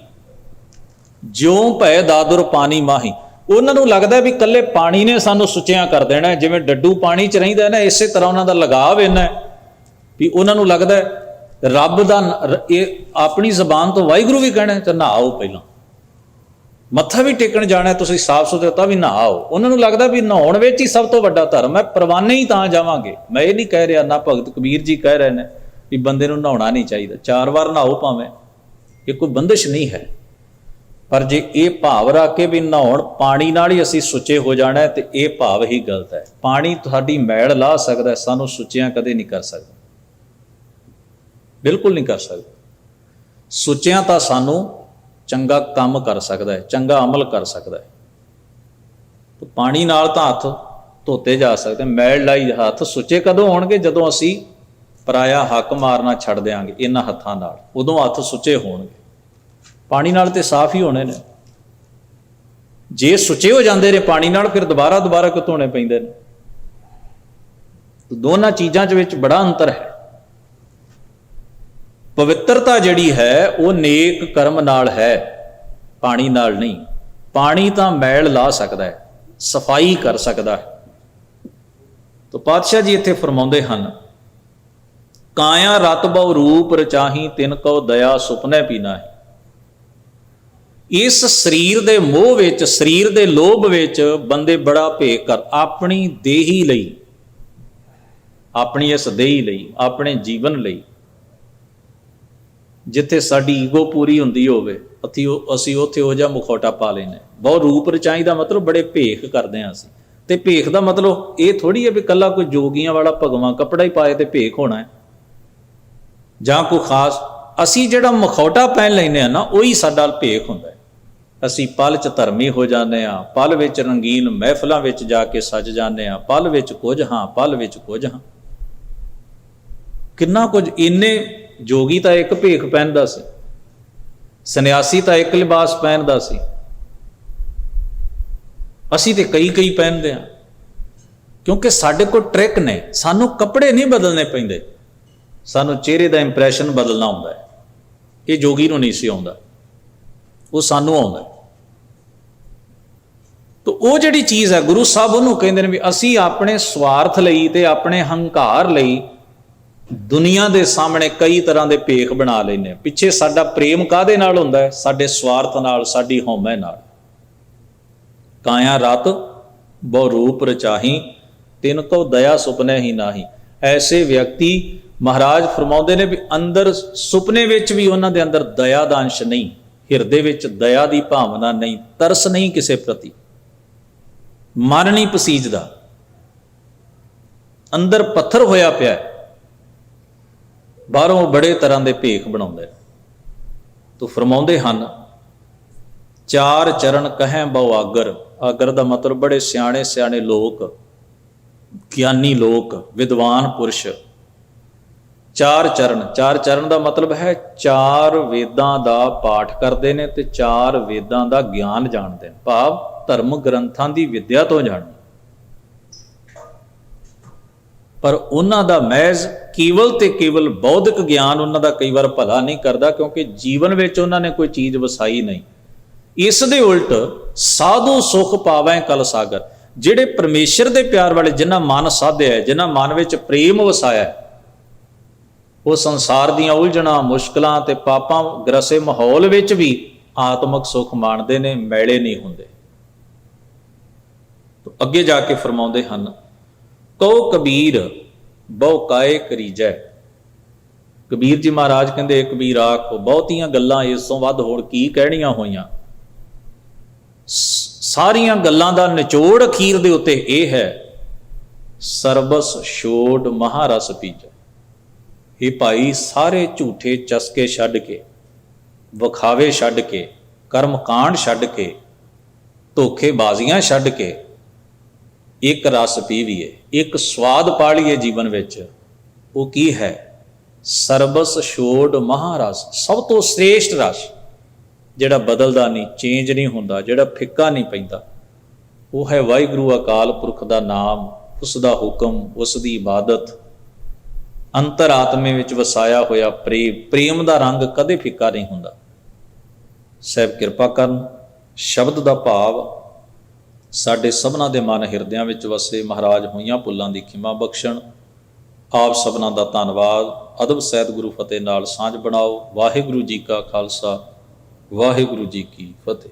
ਜਿਉਂ ਭੈ ਦਾਦੁਰ ਪਾਣੀ ਮਾਹੀ। ਉਹਨਾਂ ਨੂੰ ਲੱਗਦਾ ਵੀ ਇਕੱਲੇ ਪਾਣੀ ਨੇ ਸਾਨੂੰ ਸੁੱਚਿਆਂ ਕਰ ਦੇਣਾ, ਜਿਵੇਂ ਡੱਡੂ ਪਾਣੀ 'ਚ ਰਹਿੰਦਾ ਨਾ, ਇਸੇ ਤਰ੍ਹਾਂ ਉਹਨਾਂ ਦਾ ਲਗਾਵ ਇੰਨਾ ਵੀ ਉਹਨਾਂ ਨੂੰ ਲੱਗਦਾ ਰੱਬ ਦਾ ਇਹ ਆਪਣੀ ਜ਼ਬਾਨ ਤੋਂ ਵਾਹਿਗੁਰੂ ਵੀ ਕਹਿਣਾ ਤੇ ਨਹਾਓ, ਪਹਿਲਾਂ ਮੱਥਾ ਵੀ ਟੇਕਣ ਜਾਣਾ ਤੁਸੀਂ ਸਾਫ਼ ਸੁਥਰਾ ਤਾਂ ਵੀ ਨਹਾਓ। ਉਹਨਾਂ ਨੂੰ ਲੱਗਦਾ ਵੀ ਨਹਾਉਣ ਵਿੱਚ ਹੀ ਸਭ ਤੋਂ ਵੱਡਾ ਧਰਮ ਹੈ, ਪ੍ਰਵਾਨੇ ਹੀ ਤਾਂ ਜਾਵਾਂਗੇ। ਮੈਂ ਇਹ ਨਹੀਂ ਕਹਿ ਰਿਹਾ, ਨਾ ਭਗਤ ਕਬੀਰ ਜੀ ਕਹਿ ਰਹੇ ਨੇ ਵੀ ਬੰਦੇ ਨੂੰ ਨਹਾਉਣਾ ਨਹੀਂ ਚਾਹੀਦਾ, 4 ਵਾਰ ਨਹਾਓ ਭਾਵੇਂ, ਇਹ ਕੋਈ ਬੰਦਿਸ਼ ਨਹੀਂ ਹੈ। ਪਰ ਜੇ ਇਹ ਭਾਵ ਰੱਖ ਕੇ ਵੀ ਨਹਾਉਣ ਪਾਣੀ ਨਾਲ ਹੀ ਅਸੀਂ ਸੁੱਚੇ ਹੋ ਜਾਣਾ, ਤੇ ਇਹ ਭਾਵ ਹੀ ਗਲਤ ਹੈ। ਪਾਣੀ ਤੁਹਾਡੀ ਮੈਲ ਲਾਹ ਸਕਦਾ, ਸਾਨੂੰ ਸੁੱਚਿਆਂ ਕਦੇ ਨਹੀਂ ਕਰ ਸਕਦਾ, ਬਿਲਕੁਲ ਨਹੀਂ ਕਰ ਸਕਦਾ। ਸੁੱਚਿਆਂ ਤਾਂ ਸਾਨੂੰ ਚੰਗਾ ਕੰਮ ਕਰ ਸਕਦਾ ਹੈ, ਚੰਗਾ ਅਮਲ ਕਰ ਸਕਦਾ ਹੈ। ਪਾਣੀ ਨਾਲ ਤਾਂ ਹੱਥ ਧੋਤੇ ਜਾ ਸਕਦੇ, ਮੈਲ ਲਾਈ ਹੱਥ ਸੁੱਚੇ ਕਦੋਂ ਹੋਣਗੇ? ਜਦੋਂ ਅਸੀਂ ਪਰਾਇਆ ਹੱਕ ਮਾਰਨਾ ਛੱਡ ਦਿਆਂਗੇ ਇਹਨਾਂ ਹੱਥਾਂ ਨਾਲ, ਉਦੋਂ ਹੱਥ ਸੁੱਚੇ ਹੋਣਗੇ। ਪਾਣੀ ਨਾਲ ਤੇ ਸਾਫ਼ ਹੀ ਹੋਣੇ ਨੇ। ਜੇ ਸੁੱਚੇ ਹੋ ਜਾਂਦੇ ਨੇ ਪਾਣੀ ਨਾਲ, ਫਿਰ ਦੁਬਾਰਾ ਕਿਉਂ ਧੋਣੇ ਪੈਂਦੇ ਨੇ? ਦੋਨਾਂ ਚੀਜ਼ਾਂ ਵਿੱਚ ਬੜਾ ਅੰਤਰ ਹੈ। ਪਵਿੱਤਰਤਾ ਜਿਹੜੀ ਹੈ ਉਹ ਨੇਕ ਕਰਮ ਨਾਲ ਹੈ, ਪਾਣੀ ਨਾਲ ਨਹੀਂ। ਪਾਣੀ ਤਾਂ ਮੈਲ ਲਾ ਸਕਦਾ ਹੈ, ਸਫਾਈ ਕਰ ਸਕਦਾ ਹੈ। ਤਾਂ ਪਾਤਸ਼ਾਹ ਜੀ ਇੱਥੇ ਫਰਮਾਉਂਦੇ ਹਨ, ਕਾਇਆ ਰਤ ਬਹੁ ਰੂਪ ਰਚਾਹੀ, ਤਿਨ ਕਉ ਦਇਆ ਸੁਪਨੇ ਪੀਨਾ ਹੈ। ਇਸ ਸਰੀਰ ਦੇ ਮੋਹ ਵਿੱਚ, ਸਰੀਰ ਦੇ ਲੋਭ ਵਿੱਚ ਬੰਦੇ ਬੜਾ ਭੇਖ ਕਰ, ਆਪਣੀ ਦੇਹੀ ਲਈ, ਆਪਣੀ ਇਸ ਦੇਹੀ ਲਈ, ਆਪਣੇ ਜੀਵਨ ਲਈ। ਜਿੱਥੇ ਸਾਡੀ ਈਗੋ ਪੂਰੀ ਹੁੰਦੀ ਹੋਵੇ ਅਸੀਂ ਉੱਥੇ ਉਹ ਜਿਹਾ ਮੁਖੌਟਾ ਪਾ ਲੈਂਦੇ। ਬਹੁਤ ਰੂਪ ਰਚਾਈ ਦਾ ਮਤਲਬ ਬੜੇ ਭੇਖ ਕਰਦੇ ਹਾਂ ਅਸੀਂ। ਤੇ ਭੇਖ ਦਾ ਮਤਲਬ ਇਹ ਥੋੜ੍ਹੀ ਹੈ ਵੀ ਇਕੱਲਾ ਕੋਈ ਜੋਗੀਆਂ ਵਾਲਾ ਭਗਵਾਂ ਕੱਪੜਾ ਹੀ ਪਾਏ ਤੇ ਭੇਖ ਹੋਣਾ ਹੈ, ਜਾਂ ਕੋਈ ਖਾਸ। ਅਸੀਂ ਜਿਹੜਾ ਮੁਖੌਟਾ ਪਹਿਨ ਲੈਂਦੇ ਹਾਂ ਨਾ, ਉਹੀ ਸਾਡਾ ਭੇਖ ਹੁੰਦਾ ਹੈ। ਅਸੀਂ ਪਲ 'ਚ ਧਰਮੀ ਹੋ ਜਾਂਦੇ ਹਾਂ, ਪਲ ਵਿੱਚ ਰੰਗੀਨ ਮਹਿਫਲਾਂ ਵਿੱਚ ਜਾ ਕੇ ਸੱਜ ਜਾਂਦੇ ਹਾਂ, ਪਲ ਵਿੱਚ ਕੁਝ ਹਾਂ, ਪਲ ਵਿੱਚ ਕੁਝ ਹਾਂ। ਕਿੰਨਾ ਕੁਝ। ਇੰਨੇ ਜੋਗੀ ਤਾਂ ਇੱਕ ਭੇਖ ਪਹਿਨਦਾ ਸੀ, ਸੰਨਿਆਸੀ ਤਾਂ ਇੱਕ ਲਿਬਾਸ ਪਹਿਨਦਾ ਸੀ, ਅਸੀਂ ਤੇ ਕਈ ਪਹਿਨਦੇ ਹਾਂ। ਕਿਉਂਕਿ ਸਾਡੇ ਕੋਲ ਟ੍ਰਿਕ ਨੇ, ਸਾਨੂੰ ਕੱਪੜੇ ਨਹੀਂ ਬਦਲਣੇ ਪੈਂਦੇ, ਸਾਨੂੰ ਚਿਹਰੇ ਦਾ ਇੰਪ੍ਰੈਸ਼ਨ ਬਦਲਣਾ ਹੁੰਦਾ ਹੈ। ਇਹ ਜੋਗੀ ਨੂੰ ਨਹੀਂ ਸੀ ਆਉਂਦਾ, ਉਹ ਸਾਨੂੰ ਆਉਂਦਾ। ਤਾਂ ਉਹ ਜਿਹੜੀ ਚੀਜ਼ ਹੈ, ਗੁਰੂ ਸਾਹਿਬ ਉਹਨੂੰ ਕਹਿੰਦੇ ਨੇ ਵੀ ਅਸੀਂ ਆਪਣੇ ਸਵਾਰਥ ਲਈ ਤੇ ਆਪਣੇ ਹੰਕਾਰ ਲਈ ਦੁਨੀਆ ਦੇ ਸਾਹਮਣੇ ਕਈ ਤਰ੍ਹਾਂ ਦੇ ਭੇਖ ਬਣਾ ਲੈਂਦੇ ਹਾਂ। ਪਿੱਛੇ ਸਾਡਾ ਪ੍ਰੇਮ ਕਾਹਦੇ ਨਾਲ ਹੁੰਦਾ ਹੈ? ਸਾਡੇ ਸਵਾਰਥ ਨਾਲ, ਸਾਡੀ ਹਉਮੈ ਨਾਲ। ਕਾਇਆ ਰਤ ਬਹੁ ਰੂਪ ਰਚਾਹੀ, ਤਿਨ ਕਉ ਦਇਆ ਸੁਪਨੇ ਹੀ ਨਾਹੀ। ਐਸੇ ਵਿਅਕਤੀ ਮਹਾਰਾਜ ਫਰਮਾਉਂਦੇ ਨੇ ਵੀ ਅੰਦਰ ਸੁਪਨੇ ਵਿੱਚ ਵੀ ਉਹਨਾਂ ਦੇ ਅੰਦਰ ਦਇਆ ਦਾ ਅੰਸ਼ ਨਹੀਂ, ਹਿਰਦੇ ਵਿੱਚ ਦਇਆ ਦੀ ਭਾਵਨਾ ਨਹੀਂ, ਤਰਸ ਨਹੀਂ ਕਿਸੇ ਪ੍ਰਤੀ, ਮਨ ਨਹੀਂ ਪਸੀਜਦਾ, ਅੰਦਰ ਪੱਥਰ ਹੋਇਆ ਪਿਆ, ਬਾਹਰੋਂ ਬੜੇ ਤਰ੍ਹਾਂ ਦੇ ਭੇਖ ਬਣਾਉਂਦੇ। ਤੋ ਫਰਮਾਉਂਦੇ ਹਨ, ਚਾਰ ਚਰਨ ਕਹਿ ਬਹੁ ਆਗਰ। ਆਗਰ ਦਾ ਮਤਲਬ ਬੜੇ ਸਿਆਣੇ ਸਿਆਣੇ ਲੋਕ, ਗਿਆਨੀ ਲੋਕ, ਵਿਦਵਾਨ ਪੁਰਸ਼ ਚਾਰ ਚਰਨ ਦਾ ਮਤਲਬ ਹੈ ਚਾਰ ਵੇਦਾਂ ਦਾ ਪਾਠ ਕਰਦੇ ਨੇ ਤੇ ਚਾਰ ਵੇਦਾਂ ਦਾ ਗਿਆਨ ਜਾਣਦੇ ਨੇ, ਭਾਵ ਧਰਮ ਗ੍ਰੰਥਾਂ ਦੀ ਵਿਦਿਆ ਤੋਂ ਜਾਣਦੇ। ਪਰ ਉਹਨਾਂ ਦਾ ਮਹਿਜ਼ ਕੇਵਲ ਤੇ ਕੇਵਲ ਬੌਧਿਕ ਗਿਆਨ ਉਹਨਾਂ ਦਾ ਕਈ ਵਾਰ ਭਲਾ ਨਹੀਂ ਕਰਦਾ, ਕਿਉਂਕਿ ਜੀਵਨ ਵਿੱਚ ਉਹਨਾਂ ਨੇ ਕੋਈ ਚੀਜ਼ ਵਸਾਈ ਨਹੀਂ। ਇਸ ਦੇ ਉਲਟ ਸਾਧੂ ਸੁਖ ਪਾਵੈ ਕਲ ਸਾਗਰ, ਜਿਹੜੇ ਪਰਮੇਸ਼ਰ ਦੇ ਪਿਆਰ ਵਾਲੇ, ਜਿਨ੍ਹਾਂ ਮਨ ਸਾਧਿਆ, ਜਿਨ੍ਹਾਂ ਮਨ ਵਿੱਚ ਪ੍ਰੇਮ ਵਸਾਇਆ, ਉਹ ਸੰਸਾਰ ਦੀਆਂ ਉਲਝਣਾਂ, ਮੁਸ਼ਕਲਾਂ ਤੇ ਪਾਪਾਂ ਗ੍ਰਸੇ ਮਾਹੌਲ ਵਿੱਚ ਵੀ ਆਤਮਿਕ ਸੁਖ ਮਾਣਦੇ ਨੇ, ਮੈਲੇ ਨਹੀਂ ਹੁੰਦੇ। ਅੱਗੇ ਜਾ ਕੇ ਫਰਮਾਉਂਦੇ ਹਨ, ਕਉ ਕਬੀਰ ਬਹੁ ਕਾਏ ਕਰੀਜੈ। ਕਬੀਰ ਜੀ ਮਹਾਰਾਜ ਕਹਿੰਦੇ, ਕਬੀਰ ਆਖੋ ਬਹੁਤੀਆਂ ਗੱਲਾਂ ਇਸ ਤੋਂ ਵੱਧ ਹੋਰ ਕੀ ਕਹਿਣੀਆਂ ਹੋਈਆਂ। ਸਾਰੀਆਂ ਗੱਲਾਂ ਦਾ ਨਿਚੋੜ ਅਖੀਰ ਦੇ ਉੱਤੇ ਇਹ ਹੈ, ਸਰਬਸ ਛੋੜ ਮਹਾਰਸ ਪੀਜੈ। ਇਹ ਭਾਈ ਸਾਰੇ ਝੂਠੇ ਚਸਕੇ ਛੱਡ ਕੇ, ਵਿਖਾਵੇ ਛੱਡ ਕੇ, ਕਰਮ ਕਾਂਡ ਛੱਡ ਕੇ, ਧੋਖੇਬਾਜ਼ੀਆਂ ਛੱਡ ਕੇ ਇੱਕ ਰਸ ਪੀਵੀਏ, ਇੱਕ ਸਵਾਦ ਪਾ ਲਈਏ ਜੀਵਨ ਵਿੱਚ। ਉਹ ਕੀ ਹੈ? ਸਰਬਸ ਛੋੜ ਮਹਾਰਸ, ਸਭ ਤੋਂ ਸ੍ਰੇਸ਼ਟ ਰਸ, ਜਿਹੜਾ ਬਦਲਦਾ ਨਹੀਂ, ਚੇਂਜ ਨਹੀਂ ਹੁੰਦਾ, ਜਿਹੜਾ ਫਿੱਕਾ ਨਹੀਂ ਪੈਂਦਾ। ਉਹ ਹੈ ਵਾਹਿਗੁਰੂ ਅਕਾਲ ਪੁਰਖ ਦਾ ਨਾਮ, ਉਸ ਦਾ ਹੁਕਮ, ਉਸ ਦੀ ਇਬਾਦਤ, ਅੰਤਰ ਆਤਮੇ ਵਿੱਚ ਵਸਾਇਆ ਹੋਇਆ ਪ੍ਰੇਮ ਦਾ ਰੰਗ ਕਦੇ ਫਿੱਕਾ ਨਹੀਂ ਹੁੰਦਾ। ਸਾਹਿਬ ਕਿਰਪਾ ਕਰਨ, ਸ਼ਬਦ ਦਾ ਭਾਵ ਸਾਡੇ ਸਭਨਾਂ ਦੇ ਮਨ ਹਿਰਦਿਆਂ ਵਿੱਚ ਵਸੇ। ਮਹਾਰਾਜ ਹੋਈਆਂ ਭੁੱਲਾਂ ਦੀ ਖਿਮਾ ਬਖਸ਼ਣ। ਆਪ ਸਭਨਾਂ ਦਾ ਧੰਨਵਾਦ। ਅਦਬ ਸਹਿਤ ਗੁਰੂ ਫਤਿਹ ਨਾਲ ਸਾਂਝ ਬਣਾਓ। ਵਾਹਿਗੁਰੂ ਜੀ ਕਾ ਖਾਲਸਾ, ਵਾਹਿਗੁਰੂ ਜੀ ਕੀ ਫਤਿਹ।